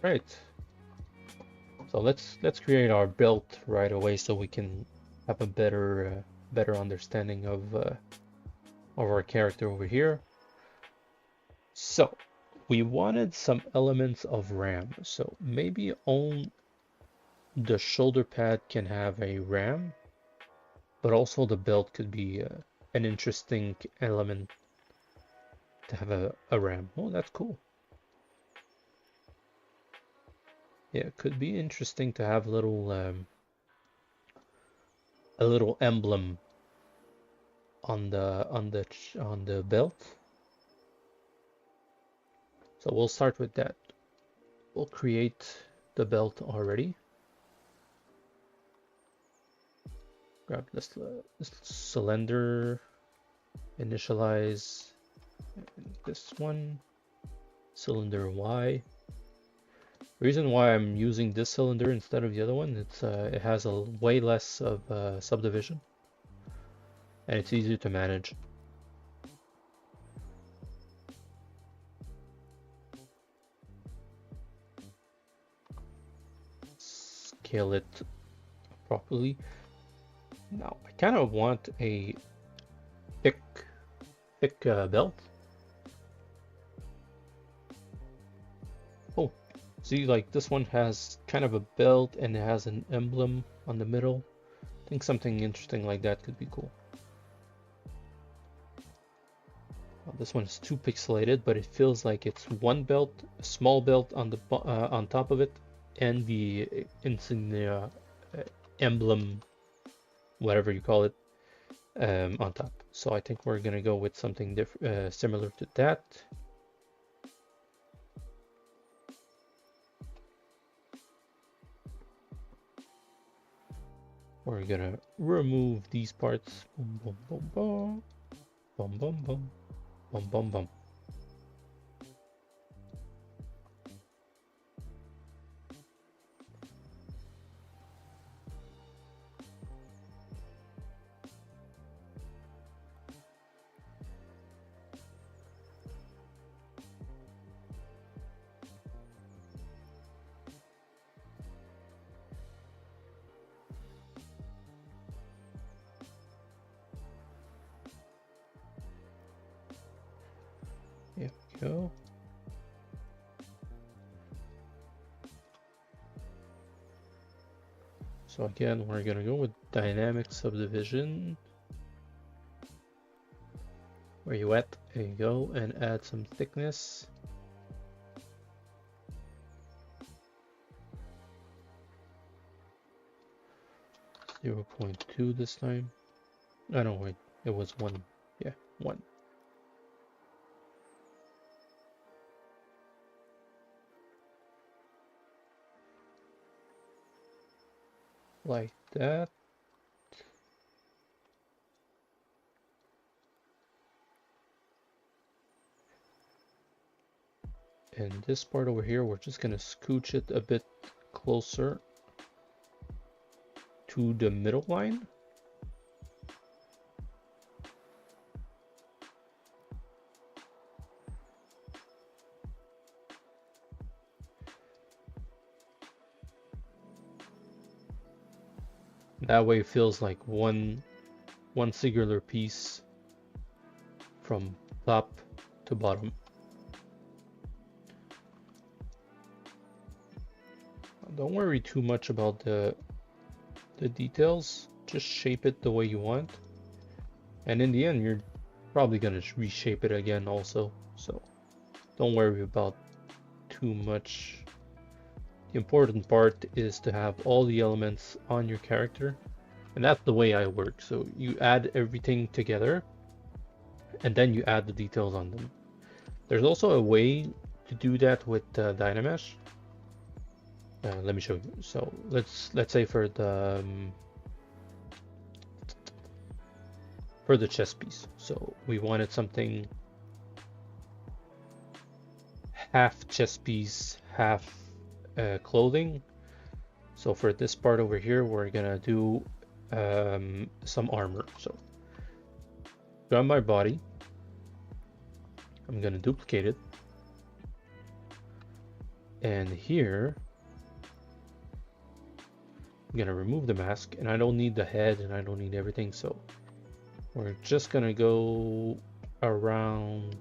All right. So let's create our belt right away so we can have a better understanding of our character over here. So we wanted some elements of ram. So maybe on the shoulder pad can have a ram, but also the belt could be an interesting element to have a ram. Oh, that's cool. Yeah, it could be interesting to have a little emblem on the belt. So we'll start with that. We'll create the belt already. Grab this cylinder, initialize this one, cylinder Y. The reason why I'm using this cylinder instead of the other one, it has a way less of subdivision, and it's easier to manage. Scale it properly. Now I kind of want a thick belt. Oh, see, like this one has kind of a belt and it has an emblem on the middle. I think something interesting like that could be cool. Well, this one is too pixelated, but it feels like it's one belt, a small belt on the on top of it, and the insignia emblem, whatever you call it, on top. So I think we're gonna go with something similar to that. We're gonna remove these parts. Boom, boom, boom, boom, boom, boom, boom, boom, boom, boom. There we go. So again, we're gonna go with dynamic subdivision. Where you at? There you go, and add some thickness. .2 this time. Oh no, wait, it was 1. Yeah, 1. Like that. And this part over here, we're just gonna scooch it a bit closer to the middle line. That way it feels like one singular piece from top to bottom. Don't worry too much about the details, just shape it the way you want. And in the end, you're probably gonna reshape it again also, so don't worry about too much. The important part is to have all the elements on your character, and that's the way I work. So you add everything together, and then you add the details on them. There's also a way to do that with Dynamesh. Let me show you. So let's say for the chest piece, so we wanted something half chest piece, half clothing. So for this part over here, we're gonna do some armor. So grab my body, I'm gonna duplicate it, and here I'm gonna remove the mask, and I don't need the head and I don't need everything, so we're just gonna go around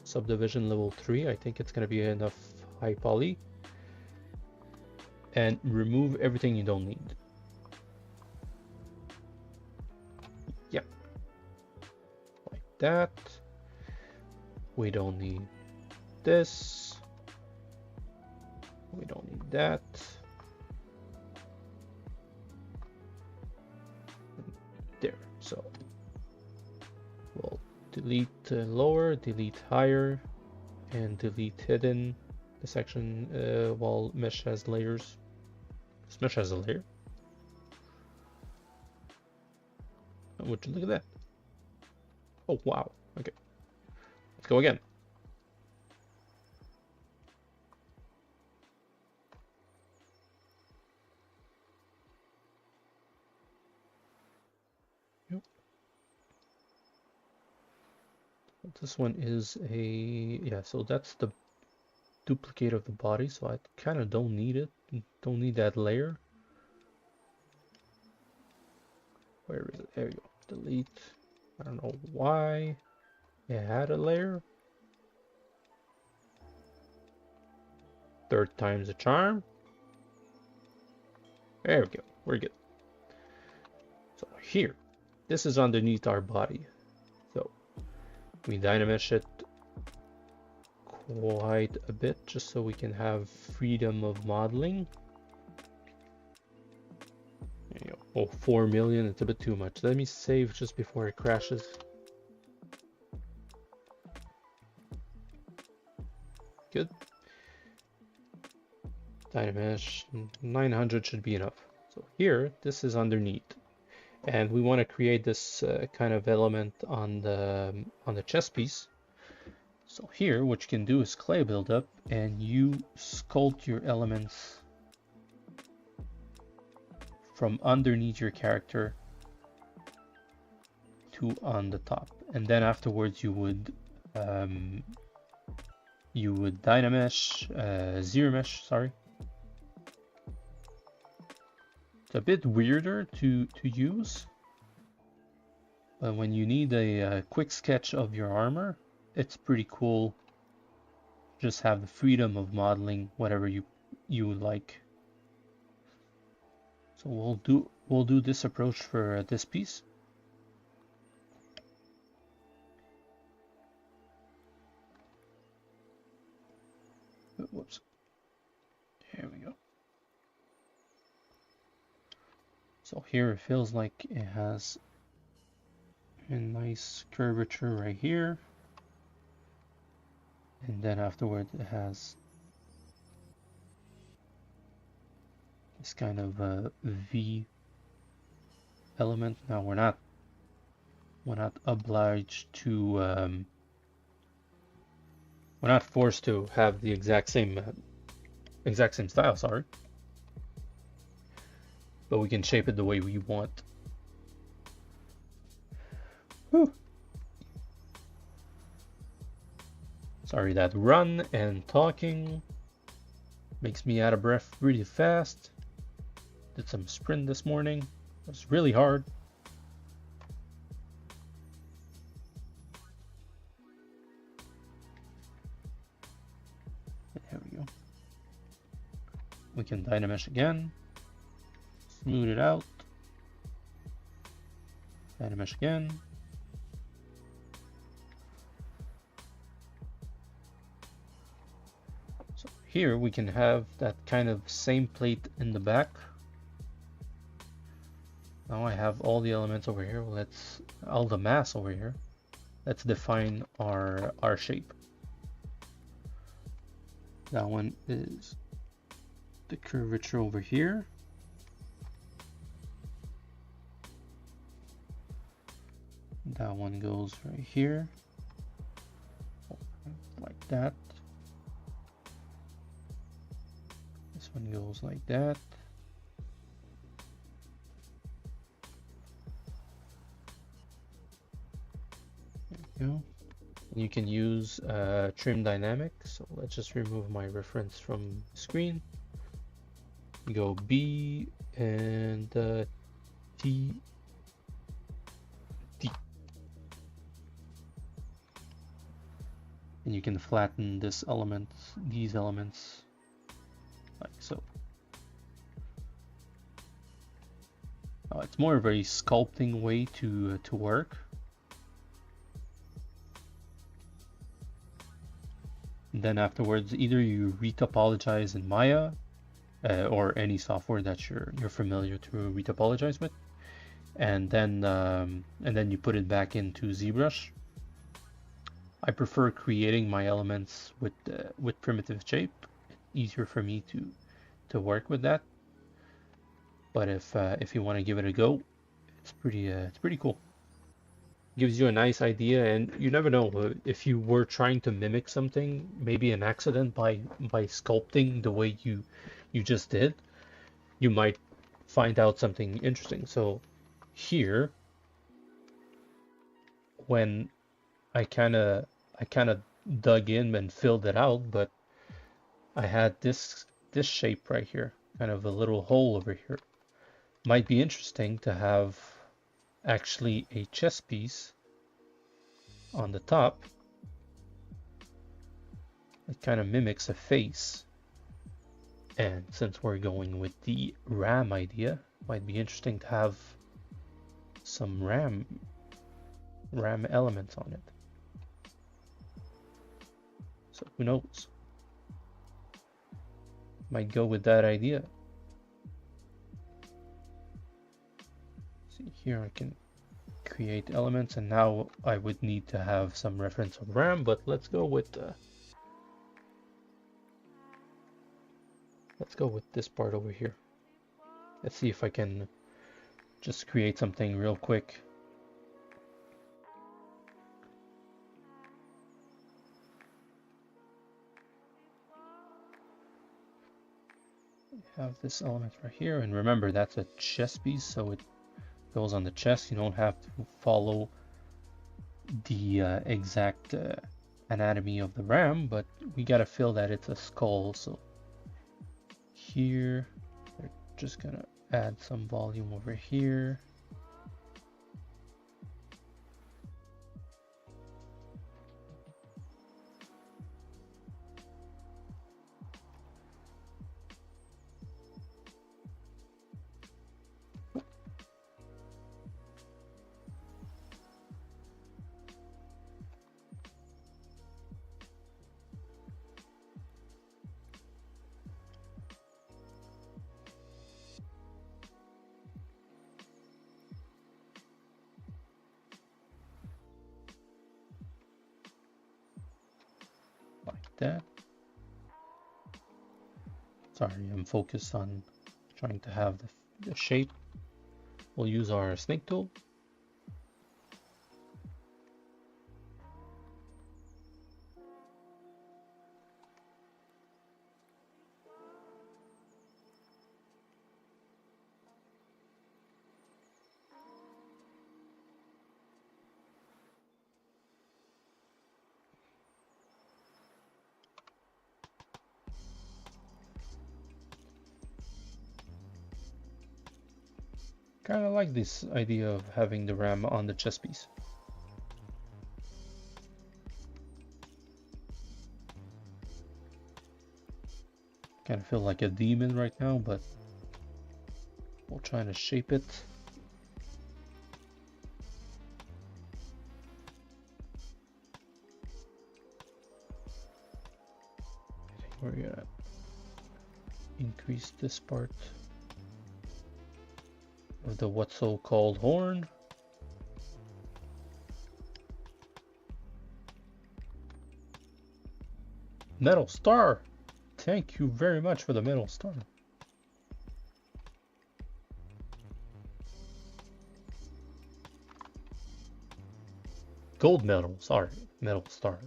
subdivision level 3. I think it's gonna be enough high poly, and remove everything you don't need. Yep, like that. We don't need this, we don't need that. There, so we'll delete lower, delete higher, and delete hidden. The section while mesh has layers. This mesh has a layer. Would you look at that? Oh wow. Okay. Let's go again. Yep. This one is a, yeah, so that's the duplicate of the body, so I kind of don't need it. Don't need that layer. Where is it? There you go. Delete. I don't know why it had a layer. Third time's a charm. There we go. We're good. So here, this is underneath our body. So we dynamesh it quite a bit just so we can have freedom of modeling. There you go. Oh, 4 million, it's a bit too much. Let me save just before it crashes. Good. Dynamesh 900 should be enough. So here, this is underneath, and we want to create this kind of element on the chest piece. So here, what you can do is clay buildup, and you sculpt your elements from underneath your character to on the top, and then afterwards you would dynamesh, zero mesh, sorry. It's a bit weirder to use, but when you need a quick sketch of your armor, it's pretty cool. Just have the freedom of modeling whatever you would like. So we'll do this approach for this piece. Whoops. Here we go. So here it feels like it has a nice curvature right here, and then afterward it has this kind of a V element. Now we're not obliged to We're not forced to have the exact same style, sorry. But we can shape it the way we want. Whew. Sorry, that run and talking makes me out of breath really fast. Did some sprint this morning. It was really hard. There we go. We can Dynamesh again. Smooth it out. Dynamesh again. So here we can have that kind of same plate in the back. Now I have all the elements over here. All the mass over here. Let's define our shape. That one is the curvature over here. That one goes right here, like that. This one goes like that. There we go. You can use trim dynamic. So let's just remove my reference from the screen. Go B and T. And you can flatten these elements, like so. It's more of a sculpting way to work. And then afterwards, either you retopologize in Maya or any software that you're familiar to retopologize with, and then you put it back into Zbrush. I prefer creating my elements with primitive shape. It's easier for me to work with that. But if you want to give it a go, it's pretty cool. Gives you a nice idea, and you never know if you were trying to mimic something, maybe an accident by sculpting the way you just did, you might find out something interesting. So here, when I kind of dug in and filled it out, but I had this shape right here, kind of a little hole over here. Might be interesting to have actually a chess piece on the top. It kind of mimics a face. And since we're going with the RAM idea, might be interesting to have some RAM elements on it. So who knows? Might go with that idea. See here, I can create elements, and now I would need to have some reference of RAM, but let's go with this part over here. Let's see if I can just create something real quick. Have this element right here, and remember that's a chess piece, so it goes on the chest. You don't have to follow the exact anatomy of the ram, but we gotta feel that it's a skull. So here we're just gonna add some volume over here. That. Sorry, I'm focused on trying to have the shape. We'll use our snake tool. Kind of like this idea of having the RAM on the chess piece. Kind of feel like a demon right now, but we'll try to shape it. I think we're gonna increase this part of the what's so called horn. Metal star! Thank you very much for the metal star. Gold medal, sorry, metal star.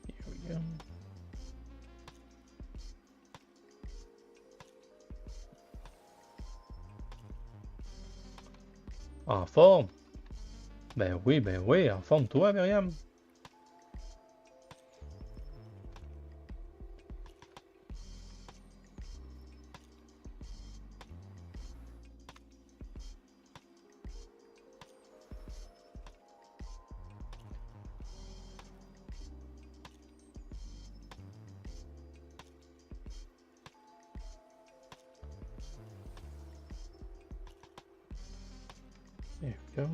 Here we go. En forme. Ben oui, en forme toi, Myriam. There we go.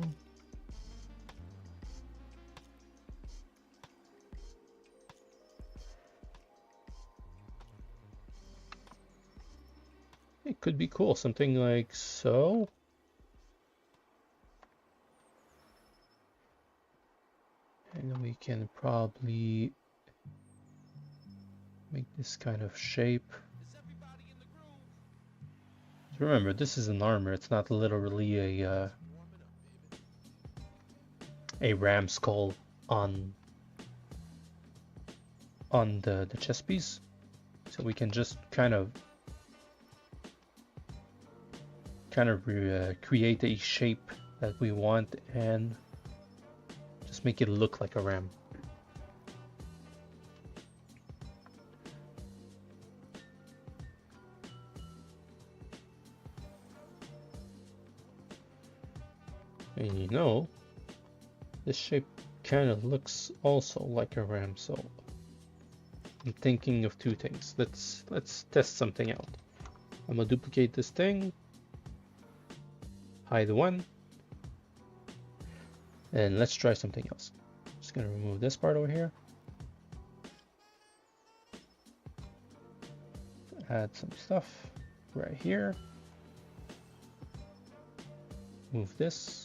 It could be cool, something like so. And we can probably make this kind of shape. Remember, this is an armor, it's not literally a ram skull on the chess piece. So we can just kind of create a shape that we want and just make it look like a ram. And you know, this shape kind of looks also like a ram, so I'm thinking of two things. Let's test something out. I'm gonna duplicate this thing, hide one, and let's try something else. Just gonna remove this part over here. Add some stuff right here. Move this.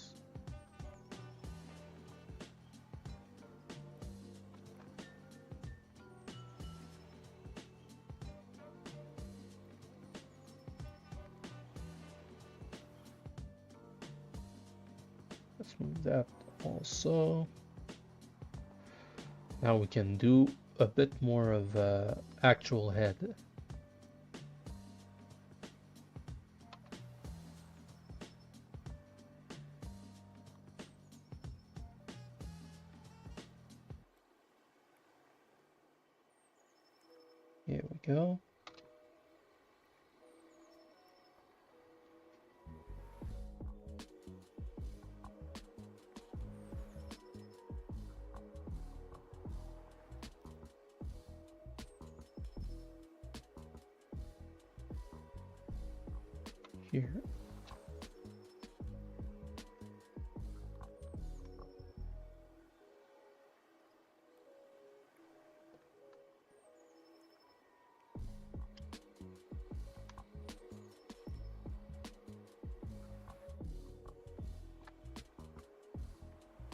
Let's move that also. Now we can do a bit more of actual head. Here we go. Here.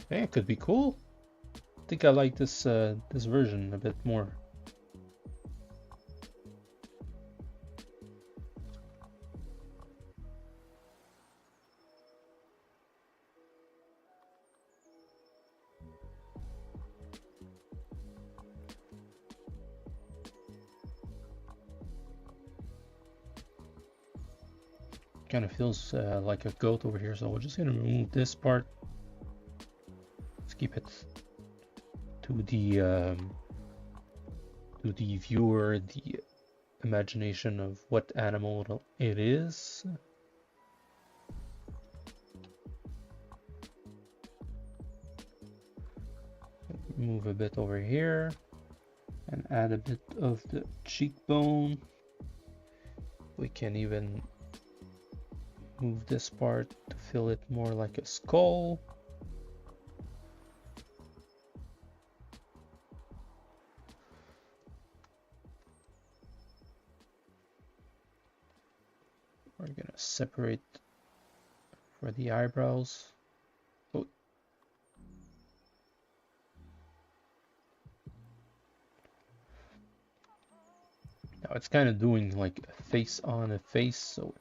Hey, it could be cool. I think I like this this version a bit more. Kind of feels like a goat over here, so we're just gonna remove this part. Let's keep it to the viewer, the imagination of what animal it is. Move a bit over here and add a bit of the cheekbone. We can even move this part to fill it more like a skull. We're gonna separate for the eyebrows. Oh. Now it's kind of doing like a face on a face, so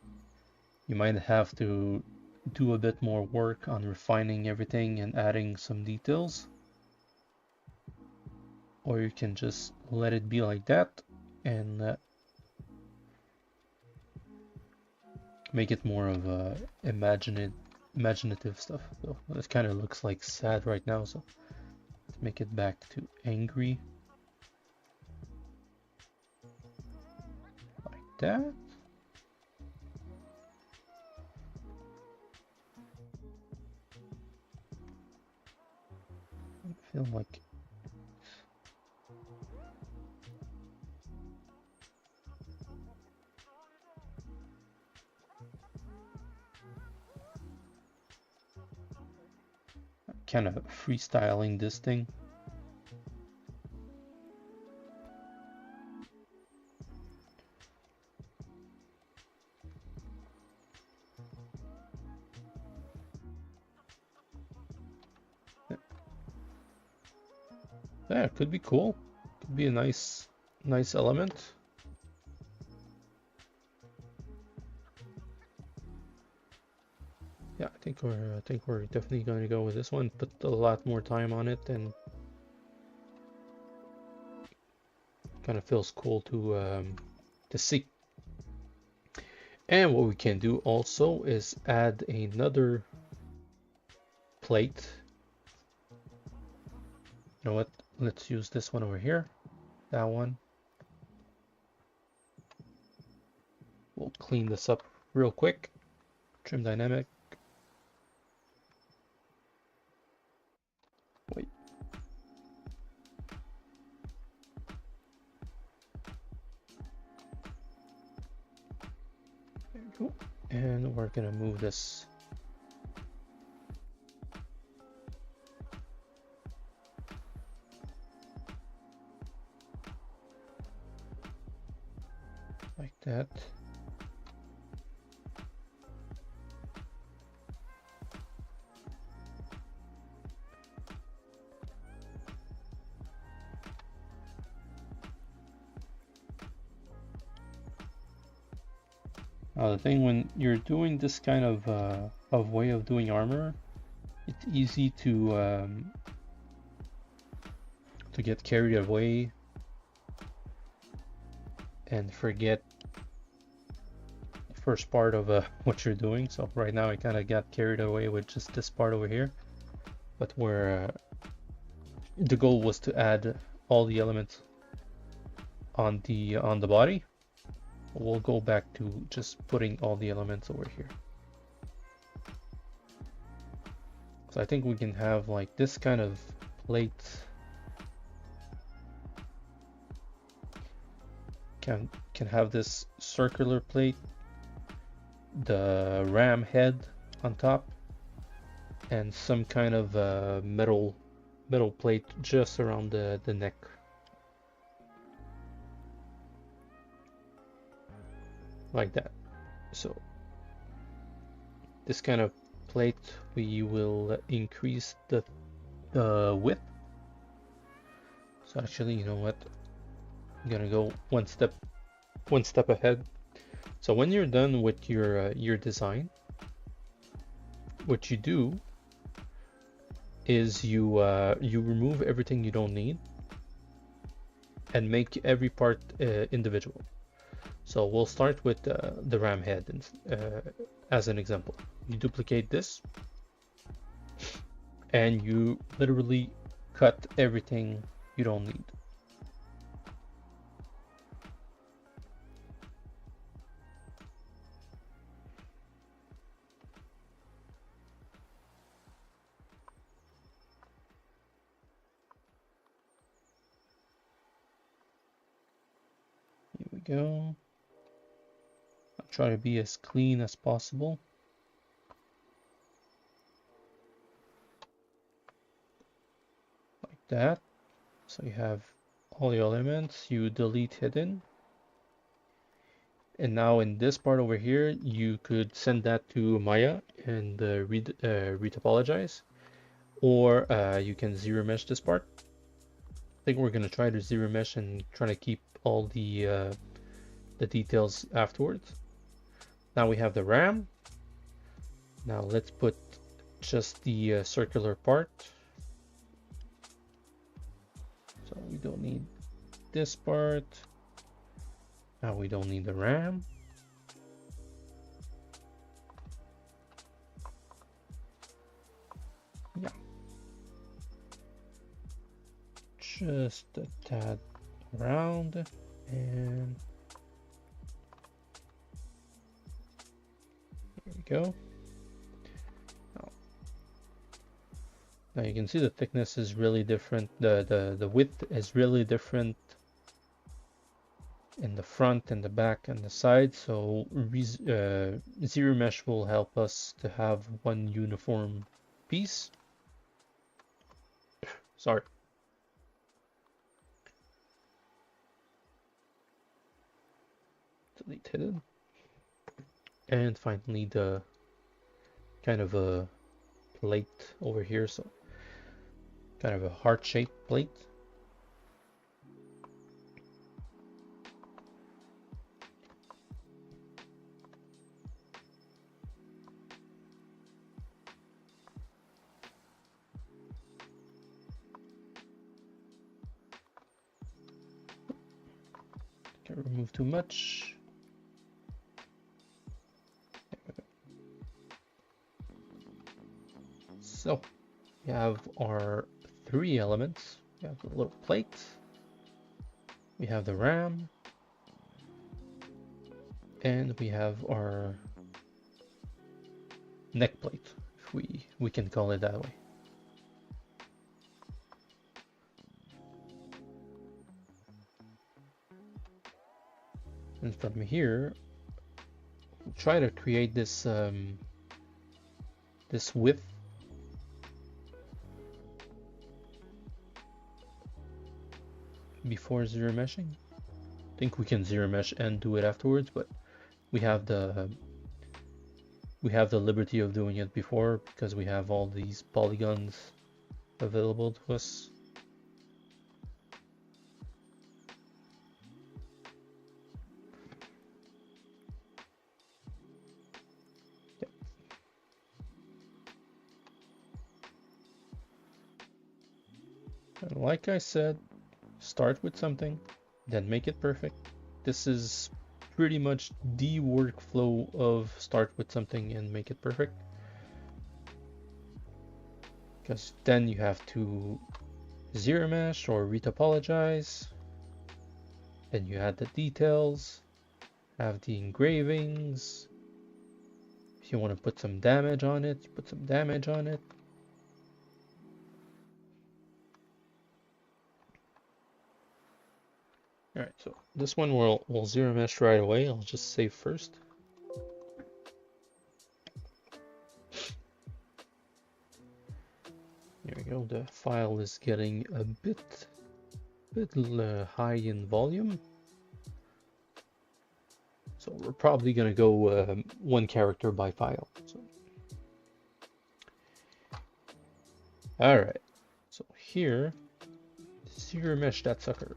you might have to do a bit more work on refining everything and adding some details. Or you can just let it be like that and make it more of a imaginative stuff. So it kind of looks like sad right now, so let's make it back to angry. Like that. I feel like kind of freestyling this thing. Yeah, it could be cool. Could be a nice element. Yeah, I think we're definitely going to go with this one. Put a lot more time on it, and kind of feels cool to see. And what we can do also is add another plate. You know what? Let's use this one over here. That one. We'll clean this up real quick. Trim dynamic. Wait. There we go. And we're gonna move this like that. The thing when you're doing this kind of way of doing armor, it's easy to get carried away and forget the first part of what you're doing. So right now I kind of got carried away with just this part over here, but where the goal was to add all the elements on the body. We'll go back to just putting all the elements over here. So I think we can have like this kind of plate. Can have this circular plate, the ram head on top, and some kind of metal plate just around the neck. Like that. So this kind of plate, we will increase the width. So actually, you know what? I'm gonna go one step ahead. So when you're done with your design, what you do is you remove everything you don't need and make every part individual. So we'll start with the ram head as an example. You duplicate this and you literally cut everything you don't need. go. I'll try to be as clean as possible. Like that. So you have all your elements, you delete hidden. And now in this part over here, you could send that to Maya and retopologize. Or you can zero mesh this part. I think we're gonna try to zero mesh and try to keep all the details afterwards. Now we have the RAM. Now let's put just the circular part. So we don't need this part. Now we don't need the RAM. Yeah. Just a tad around and there we go. Now you can see the thickness is really different. The width is really different in the front and the back and the side. So zero mesh will help us to have one uniform piece. Sorry. Delete hidden. And finally the kind of a plate over here, so kind of a heart-shaped plate. Can't remove too much. So we have our three elements. We have the little plate, we have the RAM, and we have our neck plate, if we can call it that way. And from here, we'll try to create this this width. Before zero meshing. I think we can zero mesh and do it afterwards, but we have the liberty of doing it before because we have all these polygons available to us. Yep. And like I said, start with something, then make it perfect. This is pretty much the workflow of start with something and make it perfect. Because then you have to zero mesh or retopologize. Then you add the details, have the engravings. If you want to put some damage on it, you put some damage on it. Alright, so this one we'll zero mesh right away. I'll just save first. There we go. The file is getting a bit high in volume. So we're probably gonna go one character by file. So. Alright, so here, zero mesh that sucker.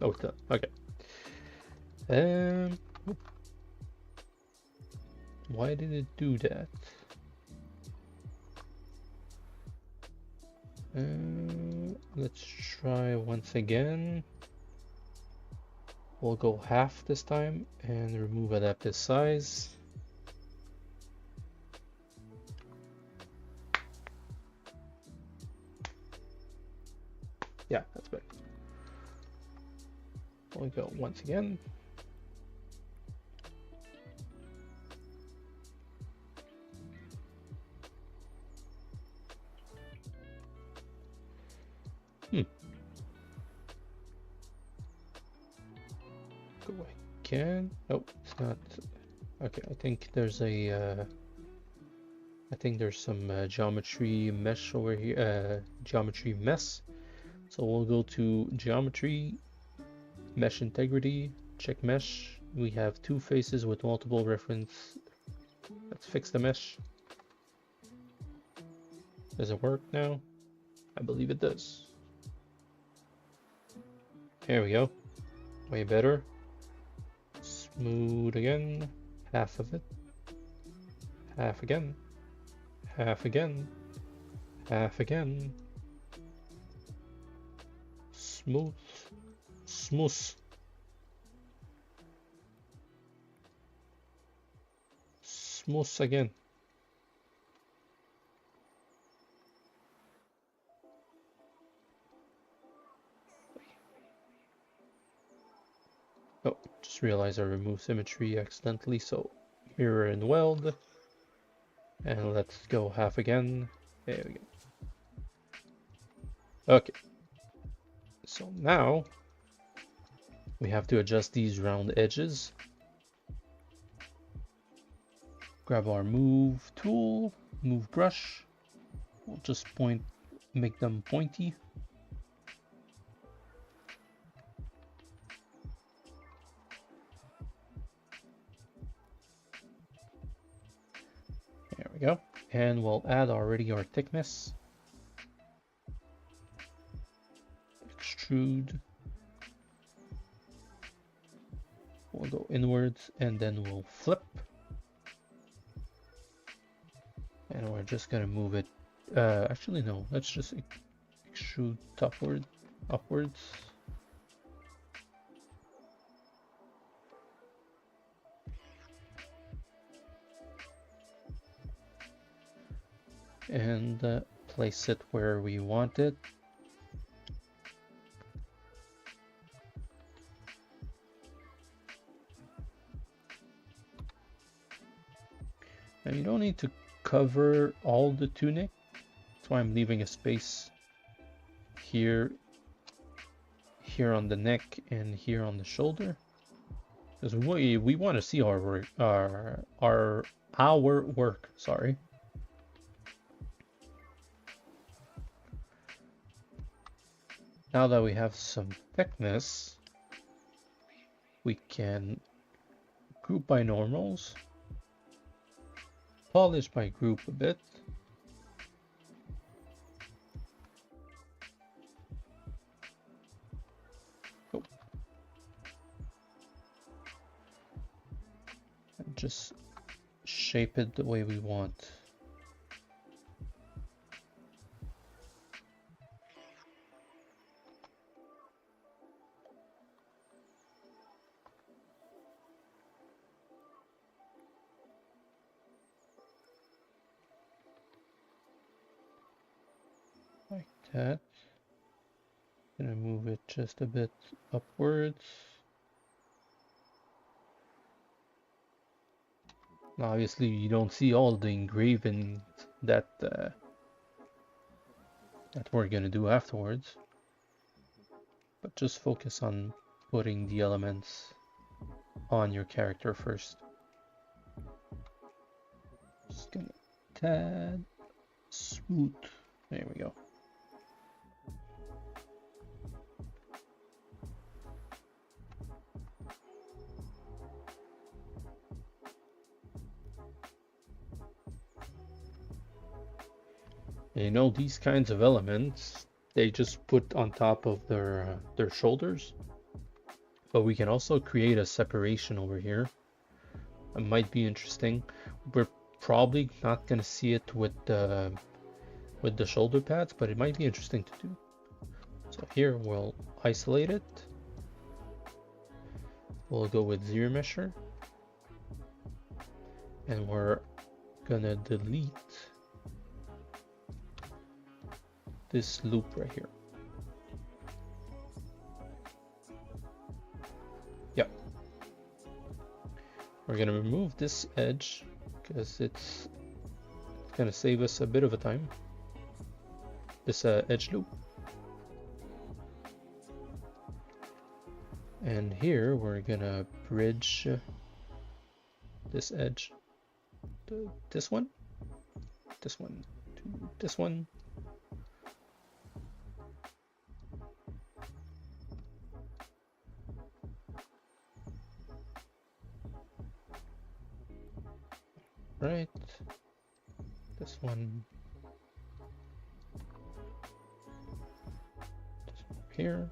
Oh, it's done. Okay. Why did it do that? Let's try once again. We'll go half this time and remove adaptive size. Yeah, that's better. We'll go once again. Go again. Oh, it's not. Okay, I think there's a. I think there's some geometry mesh over here. Geometry mess. So we'll go to geometry, mesh integrity, check mesh. We have two faces with multiple reference. Let's fix the mesh. Does it work now? I believe it does. There we go. Way better. Smooth again. Half of it. Half again. Half again. Half again. Smooth. Smooth. Smooth again. Oh, just realized I removed symmetry accidentally, so mirror and weld. And let's go half again. There we go. Okay. So now we have to adjust these round edges. Grab our move tool, move brush. We'll just make them pointy. There we go. And we'll add already our thickness. Extrude. We'll go inwards and then we'll flip. And we're just gonna move it. Actually, no, let's just extrude upwards. And place it where we want it. Now you don't need to cover all the tunic. That's why I'm leaving a space here on the neck and here on the shoulder, because we want to see our work, our work. Sorry. Now that we have some thickness, we can group by normals, polish by group a bit. Oh. And just shape it the way we want. Like that. Gonna move it just a bit upwards. Now, obviously, you don't see all the engraving that we're gonna do afterwards, but just focus on putting the elements on your character first. Just gonna tad smooth. There we go. You know, these kinds of elements, they just put on top of their shoulders, but we can also create a separation over here. It might be interesting. We're probably not gonna see it with the shoulder pads, but it might be interesting to do. So here we'll isolate it. We'll go with zero mesher, and we're gonna delete this loop right here. we're gonna remove this edge because it's gonna save us a bit of a time. This edge loop. And here we're gonna bridge this edge to this one, to this one. Right, this one, here.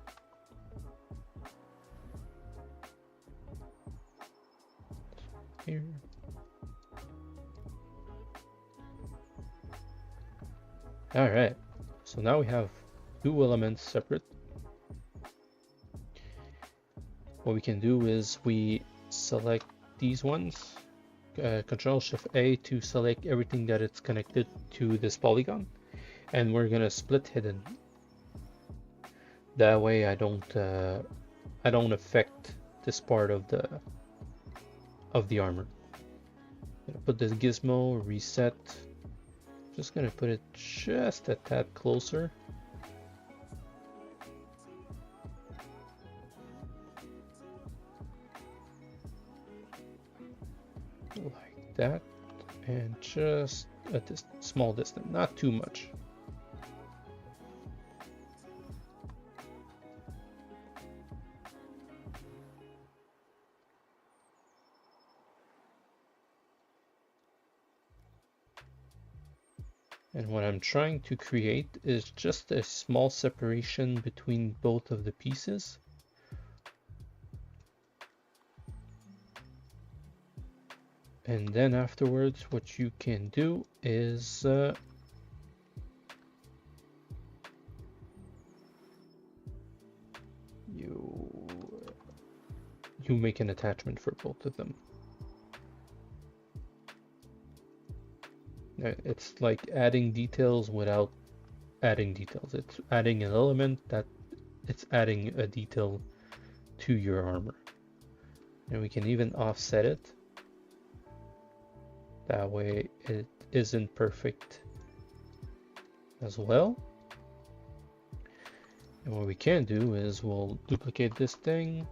Here. All right, so now we have two elements separate. What we can do is we select these ones, Control Shift A to select everything that it's connected to this polygon, and we're gonna split hidden. That way I don't affect this part of the armor. Gonna put this gizmo, reset. Just gonna put it just a tad closer. Like that. And just at this small distance, not too much. And what I'm trying to create is just a small separation between both of the pieces. And then afterwards, what you can do is you make an attachment for both of them. It's like adding details without adding details. It's adding an element that it's adding a detail to your armor. And we can even offset it. That way it isn't perfect as well. And what we can do is we'll duplicate this thing.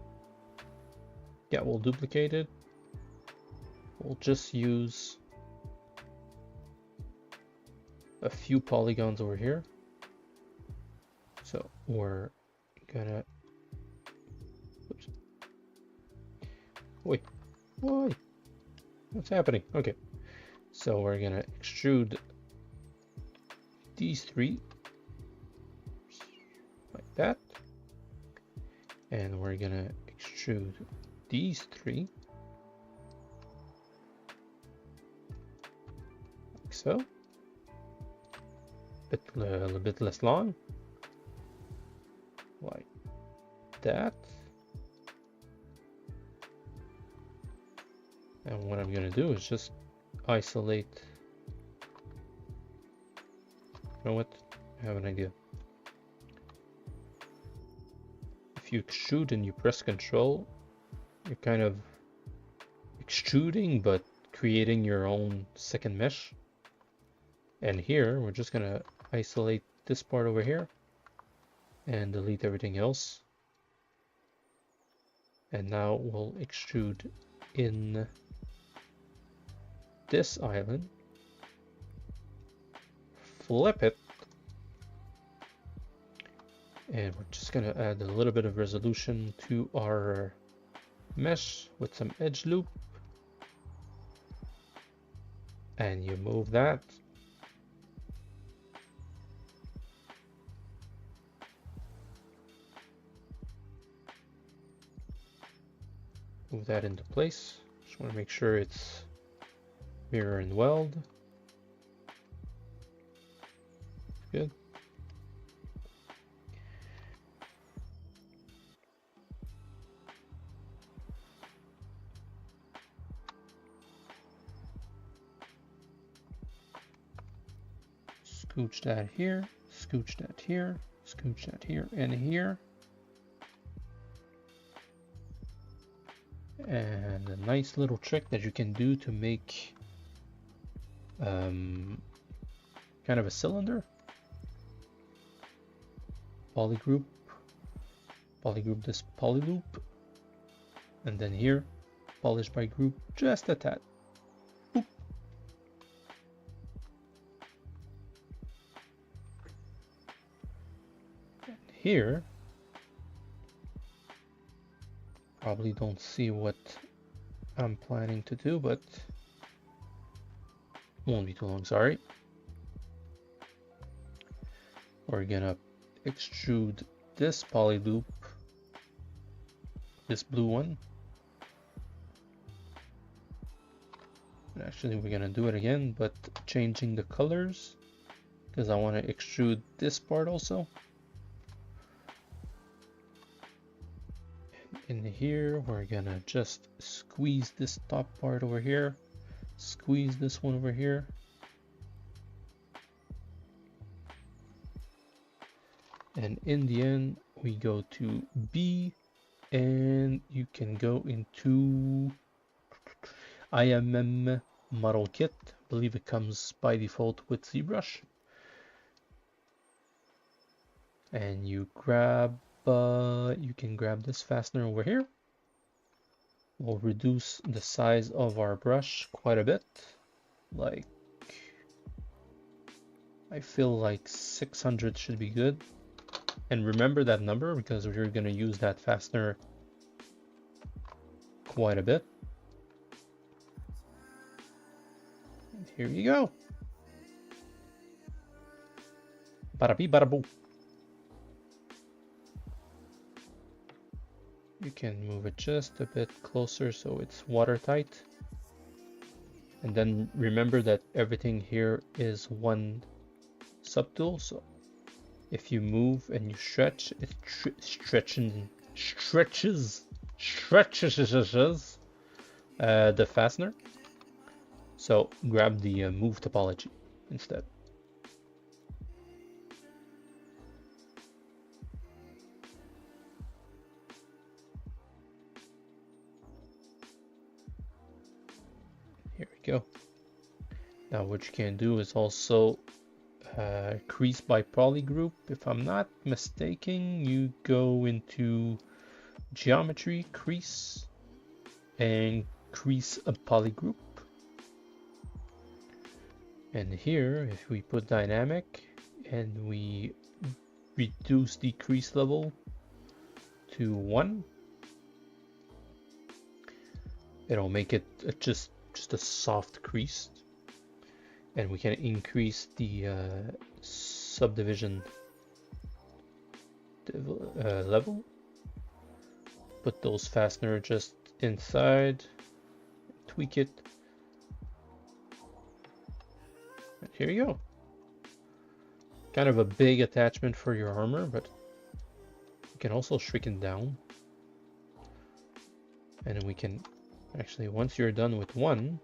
Yeah, we'll duplicate it. We'll just use a few polygons over here. So we're gonna, oops. Wait, what's happening? Okay, so we're gonna extrude these three like that, and we're gonna extrude these three like so. A little bit less long, like that. And what I'm gonna do is just isolate. You know what? I have an idea. If you extrude and you press Control, you're kind of extruding but creating your own second mesh. And here we're just gonna isolate this part over here and delete everything else. And now we'll extrude in this island, flip it, and we're just gonna add a little bit of resolution to our mesh with some edge loop, and you move that. Move that into place. Just want to make sure it's mirror and weld. Good. Scooch that here, scooch that here, scooch that here and here. And a nice little trick that you can do to make kind of a cylinder. Polygroup this polyloop, and then here, polish by group, just a tad. Boop. And here, probably don't see what I'm planning to do, but won't be too long, sorry. We're gonna extrude this poly loop, this blue one. And actually, we're gonna do it again, but changing the colors because I want to extrude this part also. In here, we're gonna just squeeze this top part over here, squeeze this one over here. And in the end, we go to B, and you can go into IMM model kit. I believe it comes by default with Zbrush. And you grab, you can grab this fastener over here. We'll reduce the size of our brush quite a bit. Like, I feel like 600 should be good. And remember that number because we're going to use that fastener quite a bit. And here you go. Bada bee, bada boo. You can move it just a bit closer so it's watertight. And then remember that everything here is one subtool. So if you move and you stretch, it stretches the fastener. So grab the move topology instead. Here we go. Now what you can do is also crease by poly group. If I'm not mistaken, you go into geometry, crease, and crease a poly group. And here, if we put dynamic and we reduce the crease level to 1, it'll make it just a soft crease. And we can increase the subdivision level. Put those fasteners just inside, tweak it. And here you go. Kind of a big attachment for your armor, but you can also shrink it down. And then we can actually, once you're done with one,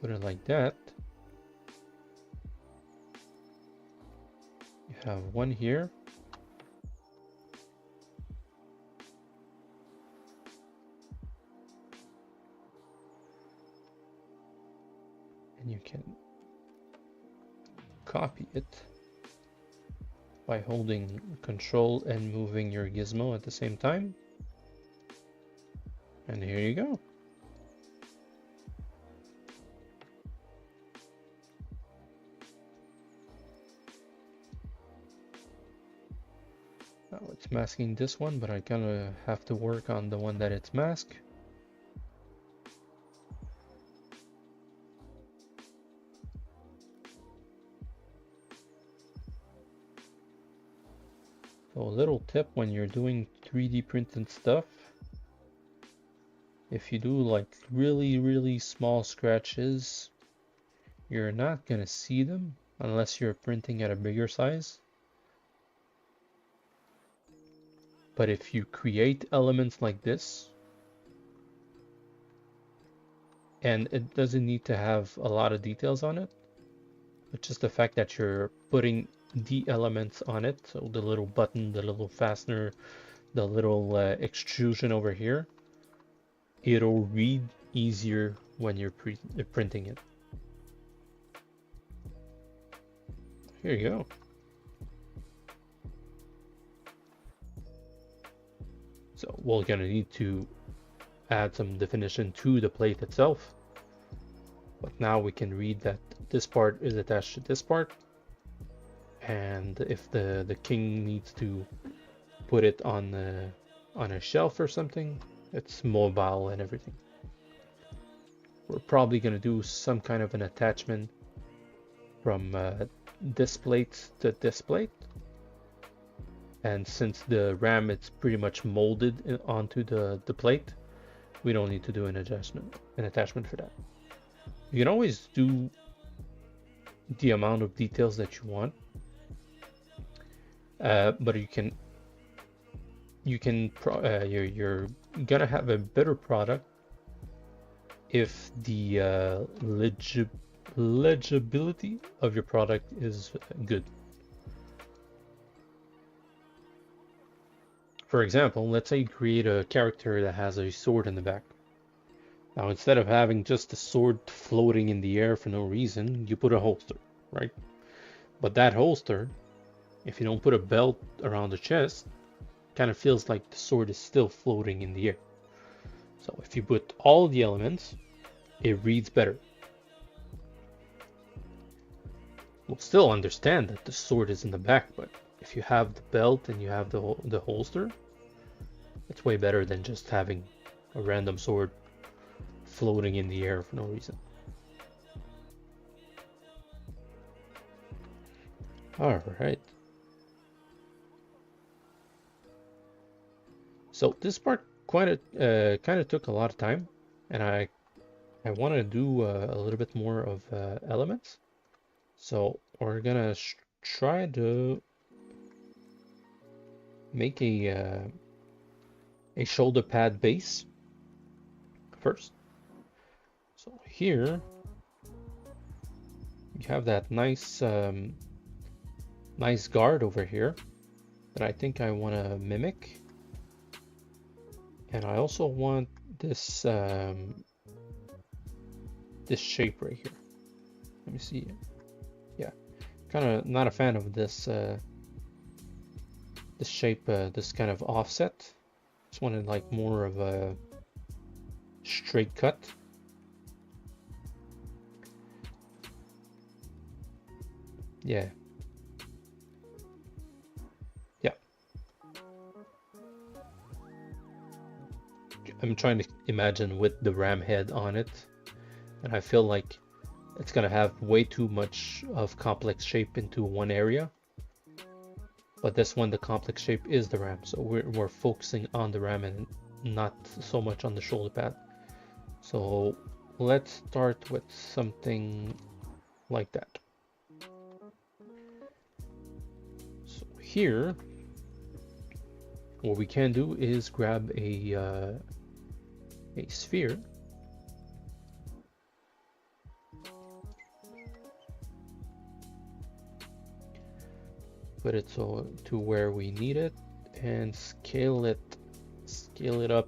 put it like that. You have one here. And you can copy it by holding Control and moving your gizmo at the same time. And here you go. Now it's masking this one, but I kind of have to work on the one that it's masked. So a little tip when you're doing 3D printed stuff, if you do like really small scratches, you're not gonna see them unless you're printing at a bigger size. But if you create elements like this, and it doesn't need to have a lot of details on it, but just the fact that you're putting the elements on it, so the little button, the little fastener, the little extrusion over here, it'll read easier when you're printing it. Here you go. So we're gonna need to add some definition to the plate itself. But now we can read that this part is attached to this part. And if the king needs to put it on a shelf or something, it's mobile and everything. We're probably gonna do some kind of an attachment from this plate to this plate. And since the RAM it's pretty much molded onto the plate, we don't need to do an attachment for that. You can always do the amount of details that you want, but you're gonna have a better product if the legibility of your product is good. For example, let's say you create a character that has a sword in the back. Now, instead of having just a sword floating in the air for no reason, you put a holster, right? But that holster, if you don't put a belt around the chest, kind of feels like the sword is still floating in the air. So if you put all the elements, it reads better. We'll still understand that the sword is in the back, but if you have the belt and you have the holster, it's way better than just having a random sword floating in the air for no reason. All right. So this part kind of took a lot of time, and I want to do a little bit more of elements. So we're gonna try to make a shoulder pad base first. So here you have that nice nice guard over here that I think I want to mimic, and I also want this this shape right here. Let me see. Yeah, kind of not a fan of this this shape, this kind of offset. Just wanted like more of a straight cut. Yeah. Yeah. I'm trying to imagine with the ram head on it, and I feel like it's gonna have way too much of complex shape into one area. But this one, the complex shape is the ram, so we're focusing on the ram and not so much on the shoulder pad. So let's start with something like that. So here, what we can do is grab a sphere. Put it so to where we need it and scale it up.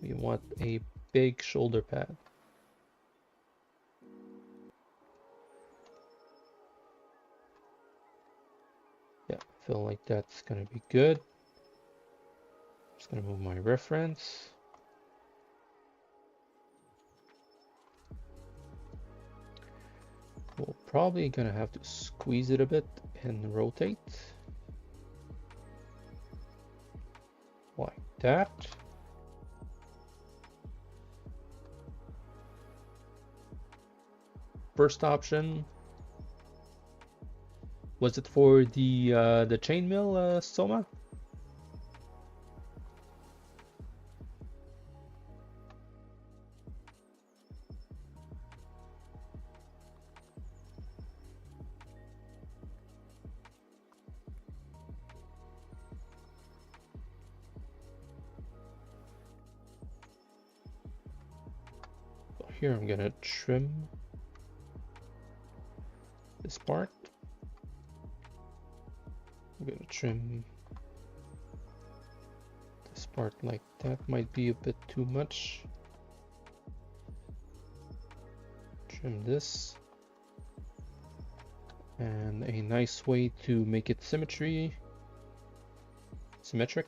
We want a big shoulder pad. Yeah, I feel like that's gonna be good. Just gonna move my reference. We're probably gonna have to squeeze it a bit and rotate like that. First option, was it for the chainmail, Soma? Here I'm gonna trim this part. I'm gonna trim part like that might be a bit too much. Trim this. And a nice way to make it symmetric,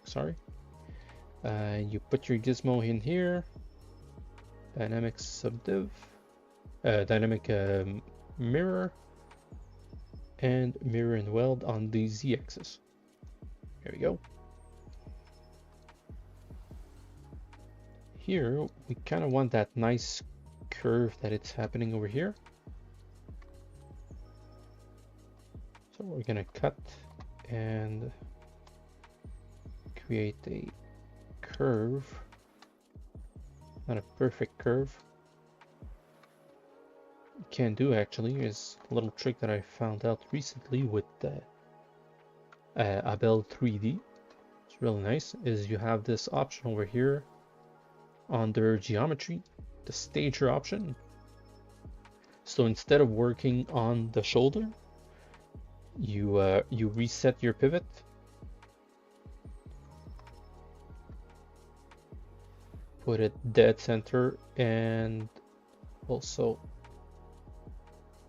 sorry. You put your gizmo in here, dynamic subdiv, dynamic mirror, and mirror and weld on the z-axis. There we go. Here, we kind of want that nice curve that it's happening over here. So we're gonna cut and create a curve, not a perfect curve. You can do actually is a little trick that I found out recently with Abel 3D. It's really nice. Is you have this option over here under geometry, the stager option. So instead of working on the shoulder, you reset your pivot. Put it dead center and also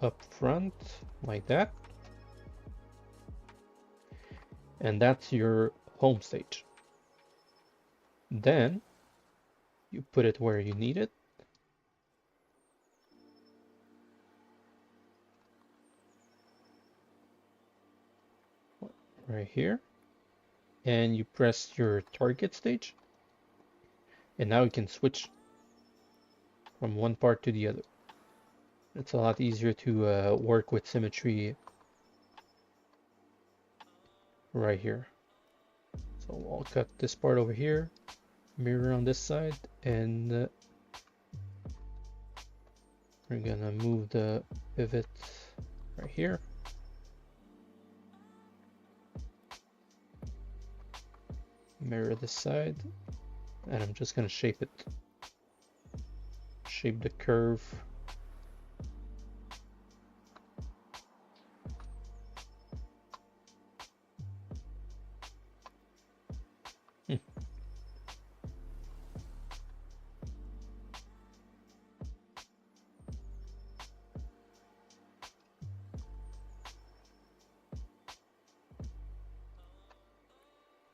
up front like that. And that's your home stage. Then you put it where you need it. Right here. And you press your target stage. And now you can switch from one part to the other. It's a lot easier to work with symmetry right here. So I'll cut this part over here, mirror on this side, and we're gonna move the pivot right here. Mirror this side, and I'm just gonna shape it. Shape the curve.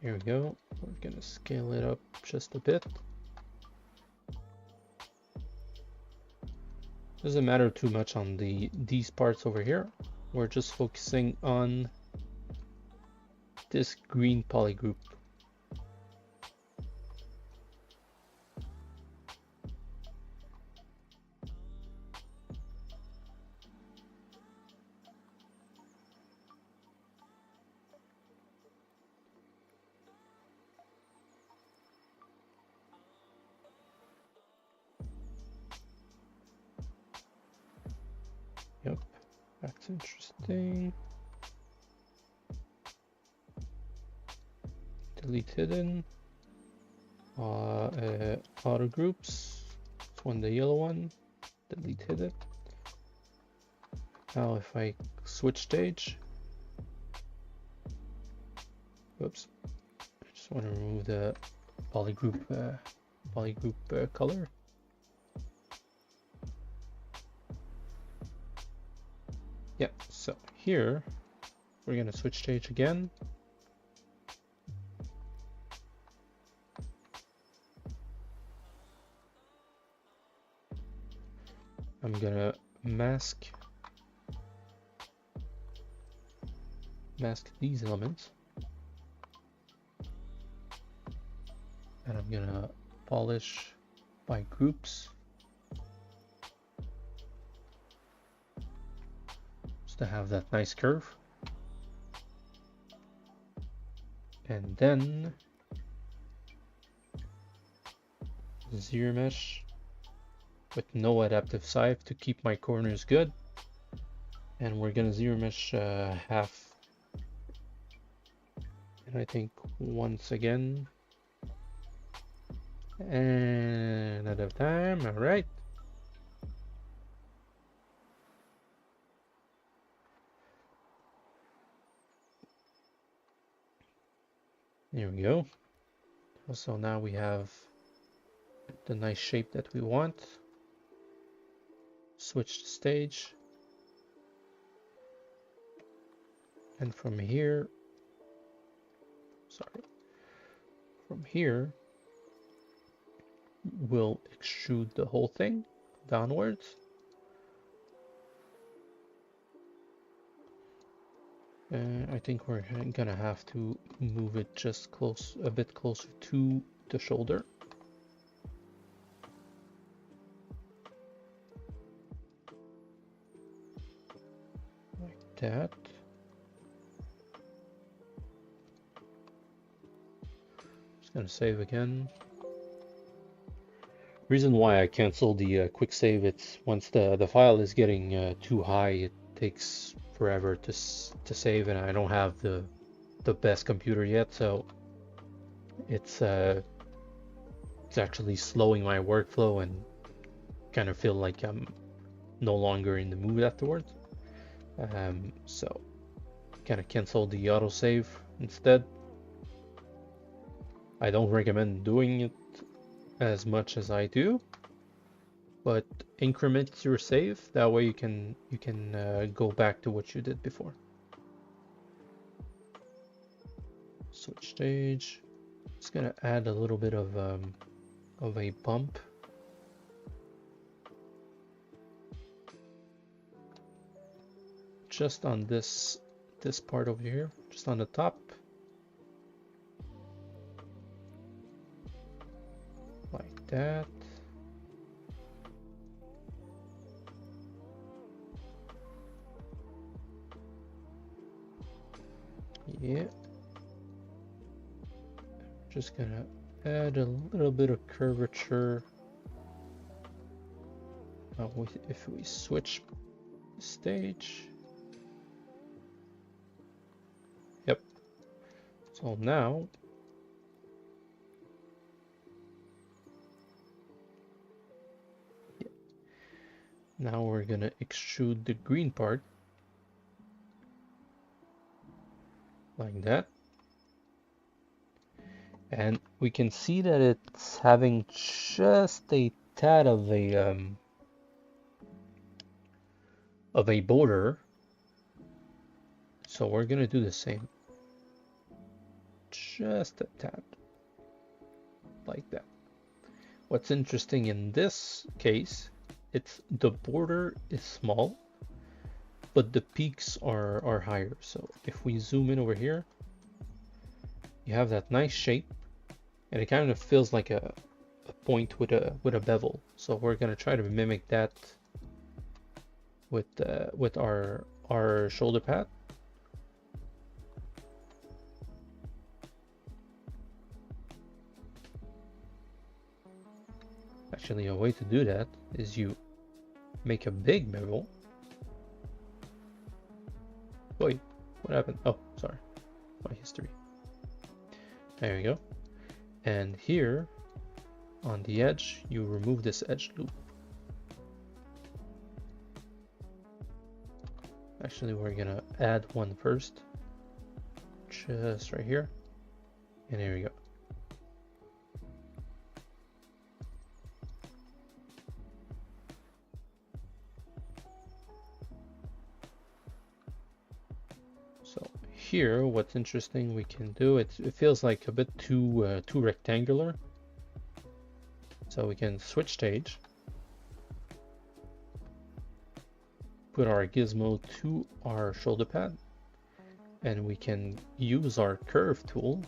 Here we go. We're gonna scale it up just a bit. Doesn't matter too much on these parts over here. We're just focusing on this green polygroup. Yep, that's interesting. Delete hidden. Auto groups. This one, the yellow one. Delete hidden. Now if I switch stage. Whoops. I just want to remove the polygroup color. Yep, so here we're gonna switch stage again. I'm gonna mask these elements, and I'm gonna polish by groups. To have that nice curve, and then zero mesh with no adaptive sieve to keep my corners good, and we're gonna zero mesh half, and I think once again, and out of time. All right. There we go. So now we have the nice shape that we want. Switch the stage. And from here, we'll extrude the whole thing downwards. I think we're gonna have to move it just a bit closer to the shoulder. Like that. Just gonna save again. Reason why I canceled the quick save, it's once the file is getting too high, it takes forever to save, and I don't have the best computer yet, so it's actually slowing my workflow and kind of feel like I'm no longer in the mood afterwards. So kind of cancel the autosave instead. I don't recommend doing it as much as I do, but increment your save. That way you can go back to what you did before. Switch stage. Just gonna add a little bit of a bump. Just on this part over here, just on the top. Like that. Yeah. Just gonna add a little bit of curvature. If we switch stage. Yep. So now we're gonna extrude the green part like that. And we can see that it's having just a tad of a border. So we're gonna do the same. Just a tad. Like that. What's interesting in this case, the border is small, but the peaks are higher. So if we zoom in over here, you have that nice shape, and it kind of feels like a point with a bevel. So we're gonna try to mimic that with our shoulder pad. Actually, a way to do that is you make a big bevel. Wait, what happened? Oh, sorry, my history. There we go. And here on the edge, you remove this edge loop. Actually, we're gonna add one first, just right here. And there we go. So here, what's interesting we can do, it feels like a bit too rectangular. So we can switch stage, put our gizmo to our shoulder pad, and we can use our curve tool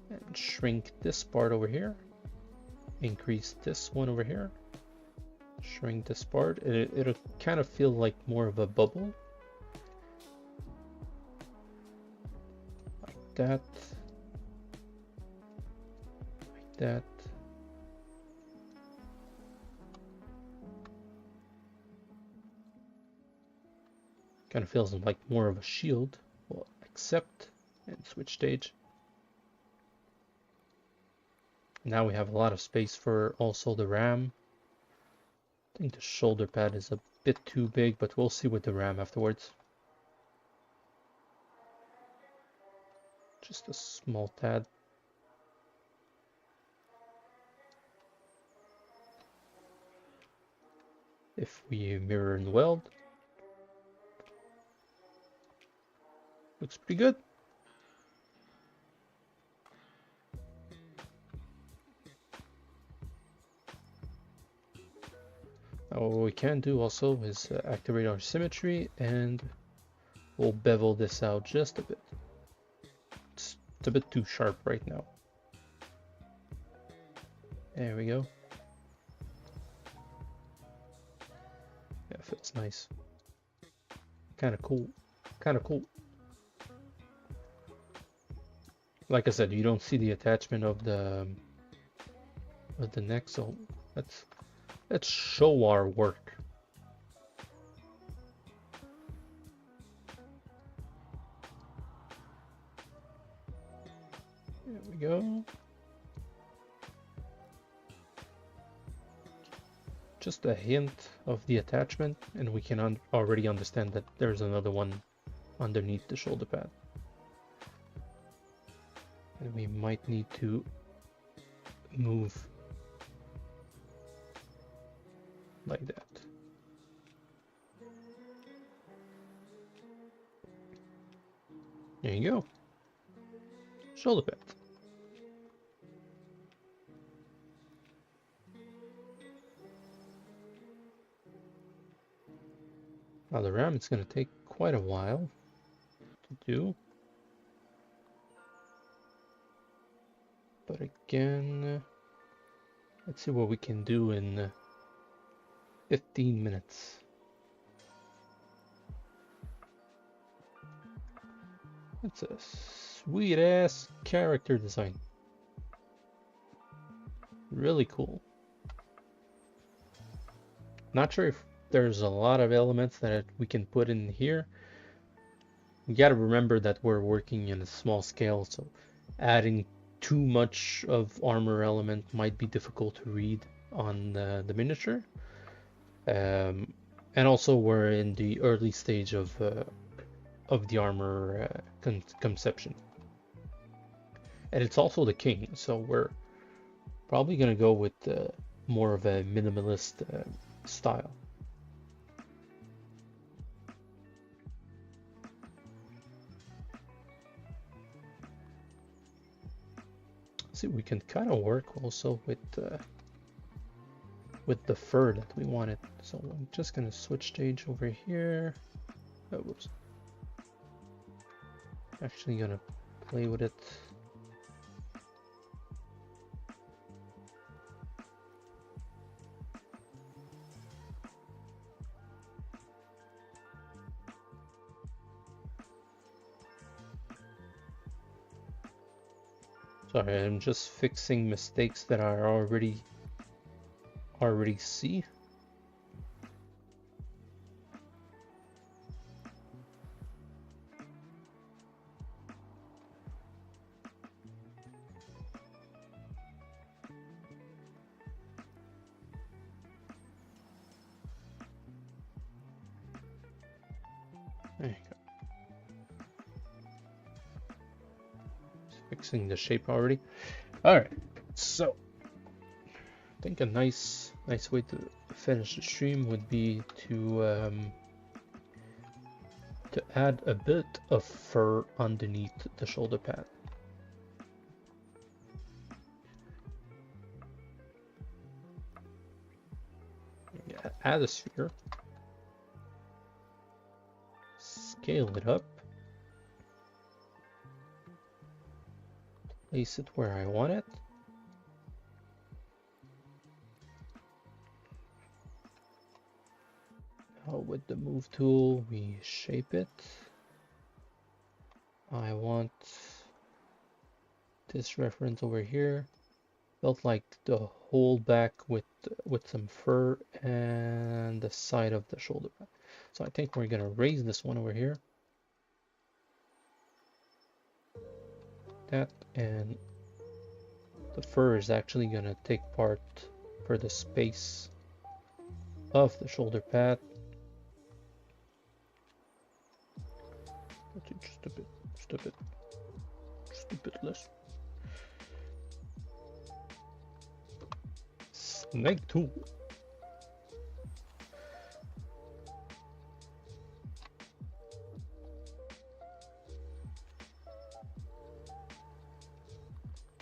and shrink this part over here, increase this one over here, shrink this part. It'll kind of feel like more of a bubble. Like that. Like that. Kind of feels like more of a shield. We'll accept and switch stage. Now we have a lot of space for also the RAM. I think the shoulder pad is a bit too big, but we'll see with the RAM afterwards. Just a small tad. if we mirror and weld. Looks pretty good. Now what we can do also is activate our symmetry, and we'll bevel this out just a bit. It's a bit too sharp right now. There we go. Yeah, fits nice. Kind of cool. Kind of cool. Like I said, you don't see the attachment of the neck, so let's show our work. There we go. Just a hint of the attachment, and we can already understand that there's another one underneath the shoulder pad. And we might need to move like that. There you go. Shoulder pad. Now the ram, it's going to take quite a while to do. But again, let's see what we can do in 15 minutes. That's a sweet ass character design. Really cool. Not sure if there's a lot of elements that we can put in here. We gotta remember that we're working in a small scale, so adding too much of armor element might be difficult to read on the miniature. And also we're in the early stage of the armor conception. And it's also the king, so we're probably gonna go with more of a minimalist style. See, we can kind of work also with the fur that we wanted. So I'm just gonna switch stage over here. Oh, whoops. Actually gonna play with it. Sorry, I'm just fixing mistakes that I already see. There you go. Fixing the shape already. All right, so I think a nice way to finish the stream would be to add a bit of fur underneath the shoulder pad. Yeah, add a sphere, scale it up, place it where I want it. Now with the move tool, we shape it. I want this reference over here. Felt like the whole back with some fur and the side of the shoulder pad. So I think we're gonna raise this one over here. That, and the fur is actually gonna take part for the space of the shoulder pad. Just a bit less. Snake tool.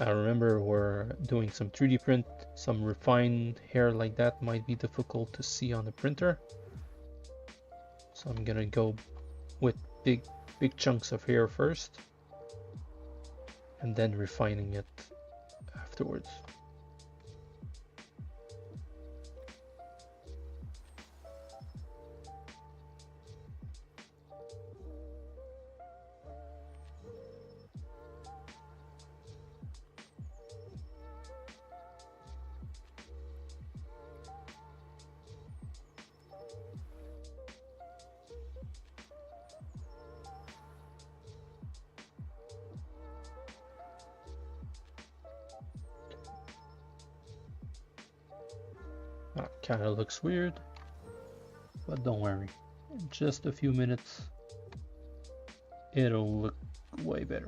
I remember we're doing some 3D print, some refined hair like that might be difficult to see on the printer. So I'm gonna go with big chunks of hair first, and then refining it afterwards. Kind of looks weird, but don't worry. In just a few minutes, it'll look way better.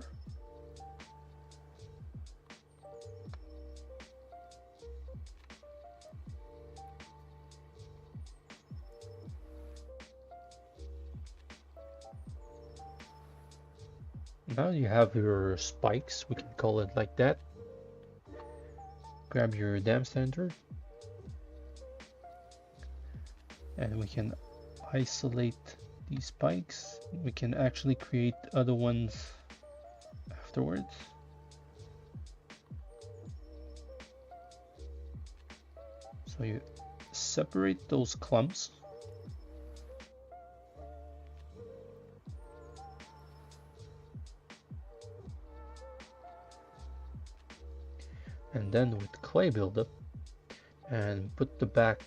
Now you have your spikes, we can call it like that. Grab your dam standard, and we can isolate these spikes. We can actually create other ones afterwards. So you separate those clumps. And then with clay buildup, and put the back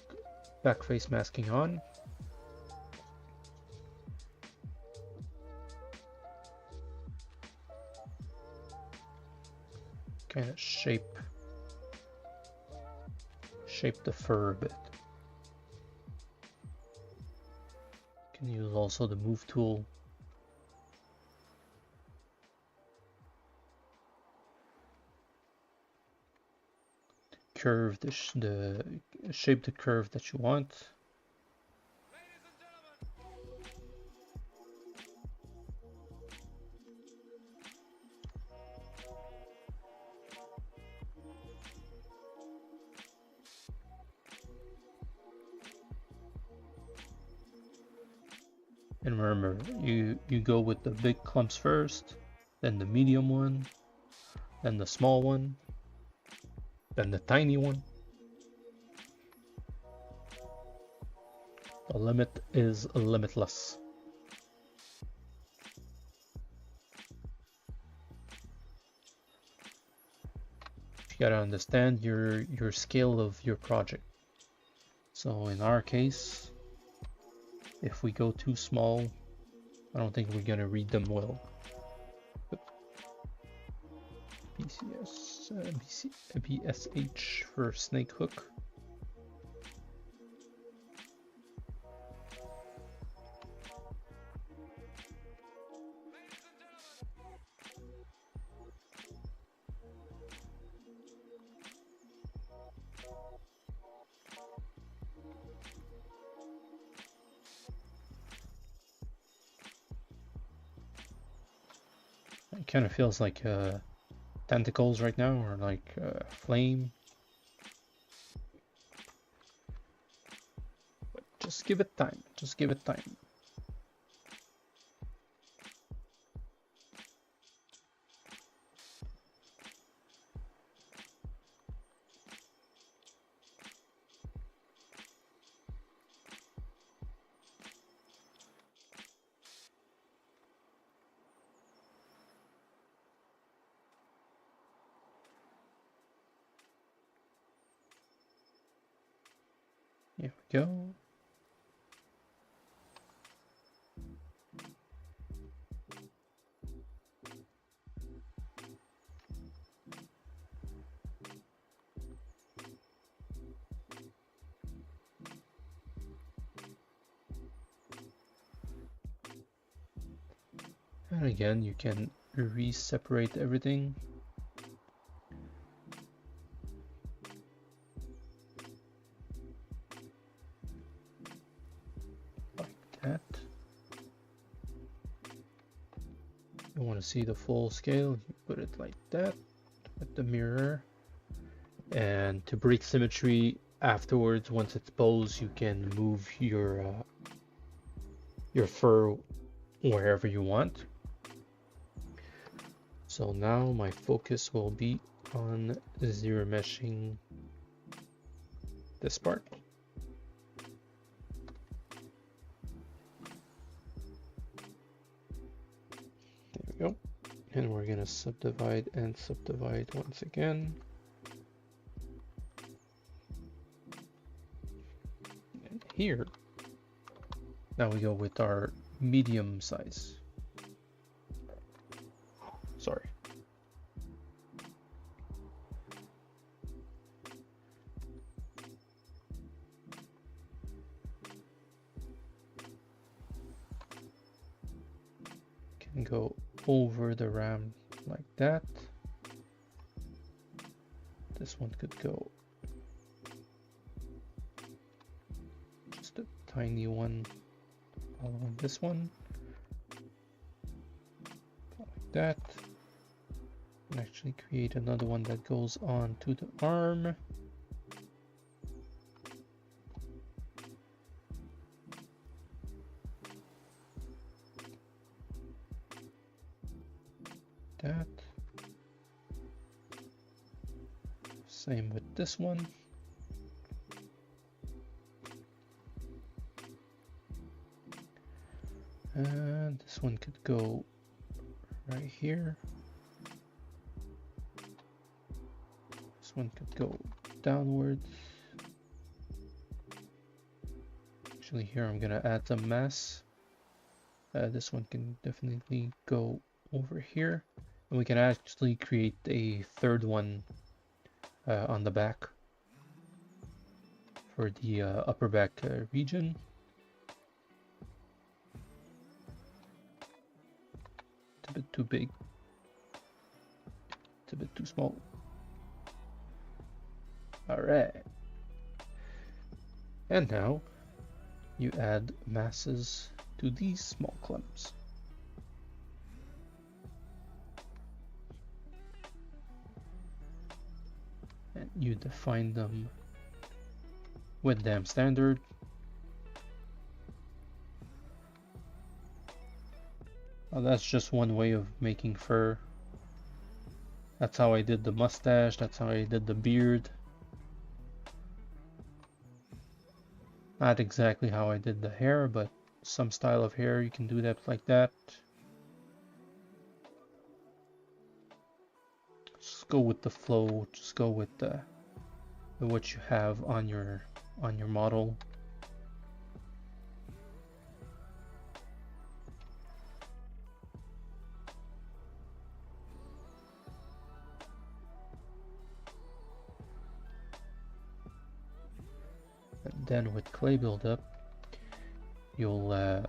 face masking on. Kind of shape the fur a bit. You can use also the move tool. Curve shape the curve that you want. And remember, you go with the big clumps first, then the medium one, then the small one, then the tiny one. The limit is limitless. You gotta understand your scale of your project. So in our case, if we go too small, I don't think we're gonna read them well. But BSH for snake hook. It kind of feels like tentacles right now, or like flame. But just give it time. Just give it time. Here we go. And again, you can re-separate everything. You want to see the full scale, you put it like that. at the mirror. And to break symmetry afterwards, once it's posed, you can move your fur wherever you want. So now my focus will be on zero meshing this part. There we go. And we're gonna subdivide and subdivide once again. And here, now we go with our medium size. Sorry. Can go over the ram like that. This one could go just a tiny one along this one, like that. And actually create another one that goes on to the arm. That. Same with this one. And this one could go right here. This one could go downwards. Actually, here I'm gonna add some mass. This one can definitely go over here, and we can actually create a third one on the back for the upper back region. It's a bit too big. It's a bit too small. All right. And now you add masses to these small clumps. And you define them with dam standard. Well, that's just one way of making fur. That's how I did the mustache, that's how I did the beard. Not exactly how I did the hair, but some style of hair you can do that like that. Just go with the flow, just go with what you have on your model. And then with clay buildup, you'll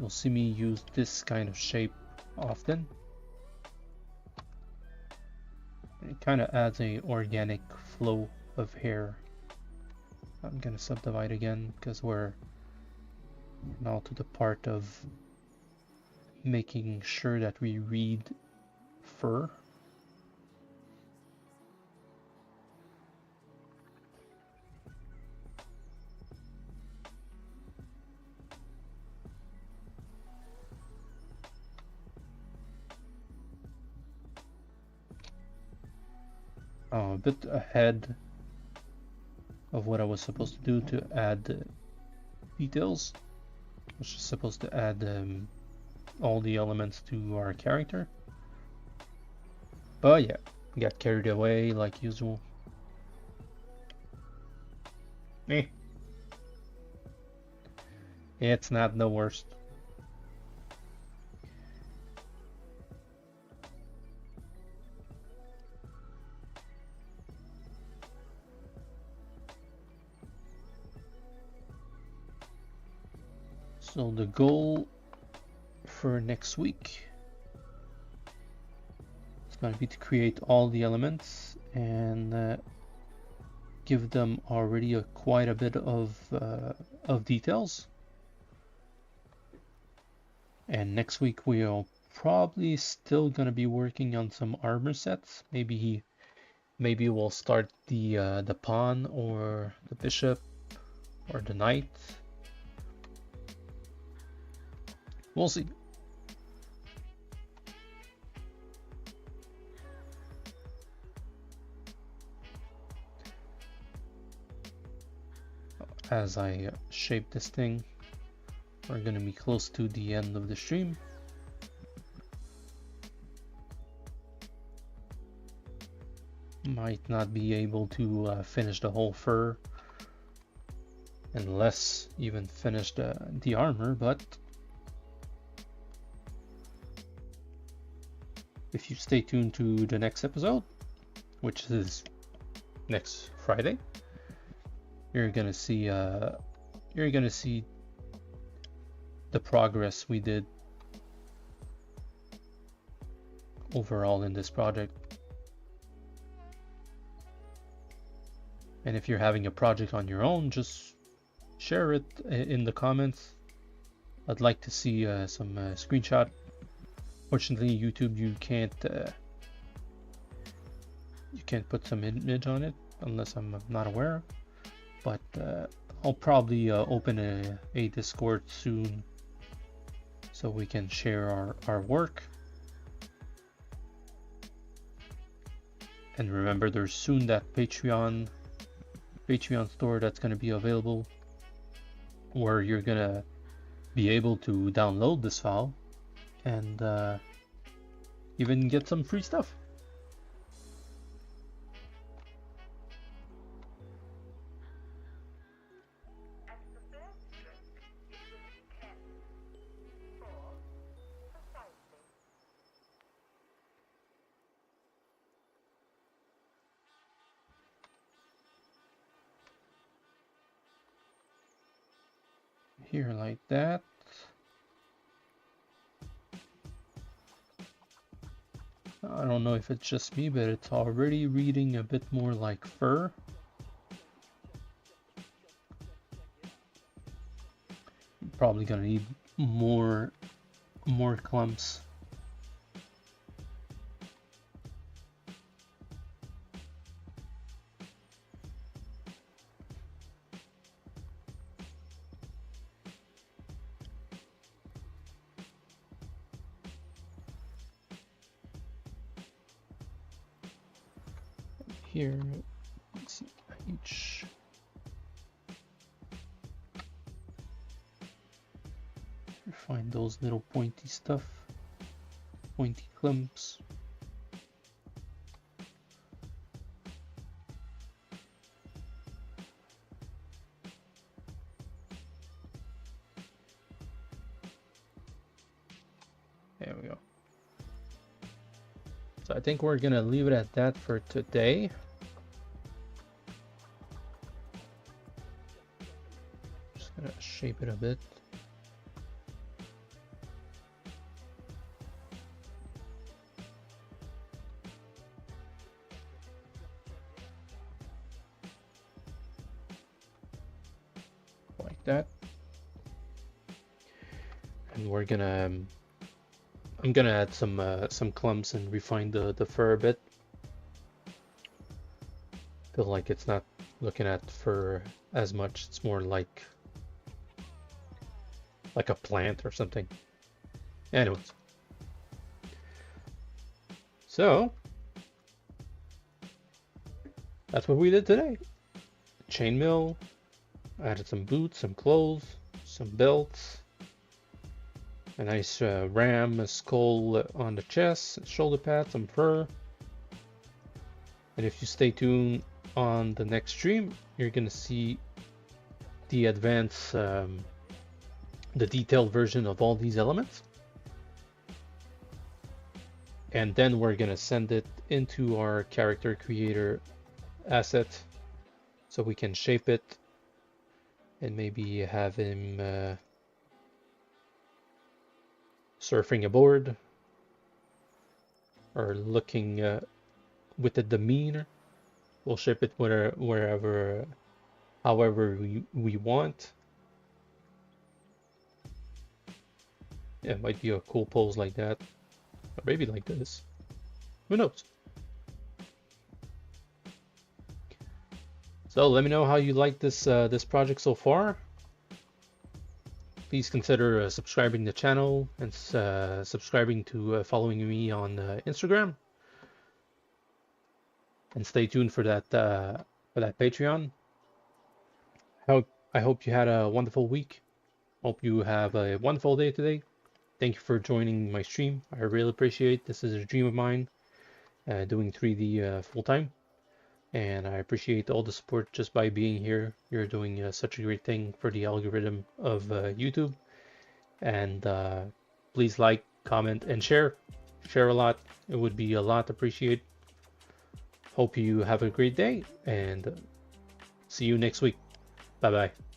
see me use this kind of shape often. It kind of adds a organic flow of hair. I'm gonna subdivide again because we're now to the part of making sure that we read fur. A bit ahead of what I was supposed to do to add details. I was just supposed to add all the elements to our character. But yeah, got carried away like usual. It's not the worst. So the goal for next week is going to be to create all the elements and give them already quite a bit of details. And next week we'll probably still gonna be working on some armor sets. Maybe we'll start the pawn or the bishop or the knight. We'll see. As I shape this thing, we're gonna be close to the end of the stream. Might not be able to finish the whole fur, and less even finish the armor, but if you stay tuned to the next episode, which is next Friday, you're gonna see the progress we did overall in this project. And if you're having a project on your own, just share it in the comments. I'd like to see some screenshot. Fortunately, YouTube, you can't put some image on it unless I'm not aware. But I'll probably open a Discord soon so we can share our work. And remember, there's soon that Patreon store that's going to be available, where you're gonna be able to download this file and even get some free stuff. Here, like that. I don't know if it's just me, but it's already reading a bit more like fur. Probably gonna need more clumps. Here, let's see, each. Find those little pointy stuff, pointy clumps. There we go. So I think we're gonna leave it at that for today. Just gonna shape it a bit. Like that. And we're gonna I'm gonna add some clumps and refine the fur a bit. Feel like it's not looking at fur as much. It's more like a plant or something. Anyways, so that's what we did today. Chainmail. Added some boots, some clothes, some belts. A nice ram, a skull on the chest, shoulder pads, some fur. And if you stay tuned on the next stream, you're gonna see the advanced, the detailed version of all these elements. And then we're gonna send it into our character creator asset so we can shape it and maybe have him surfing a board or looking with a demeanor. We'll shape it wherever, however we want. Yeah, it might be a cool pose like that. Or maybe like this. Who knows? So let me know how you like this project so far. Please consider subscribing to the channel and subscribing to following me on Instagram. And stay tuned for that Patreon. I hope you had a wonderful week. Hope you have a wonderful day today. Thank you for joining my stream. I really appreciate it. This is a dream of mine, doing 3D full time. And I appreciate all the support just by being here. You're doing such a great thing for the algorithm of YouTube. And please like, comment, and share. Share a lot. It would be a lot appreciated. Hope you have a great day, and see you next week. Bye bye.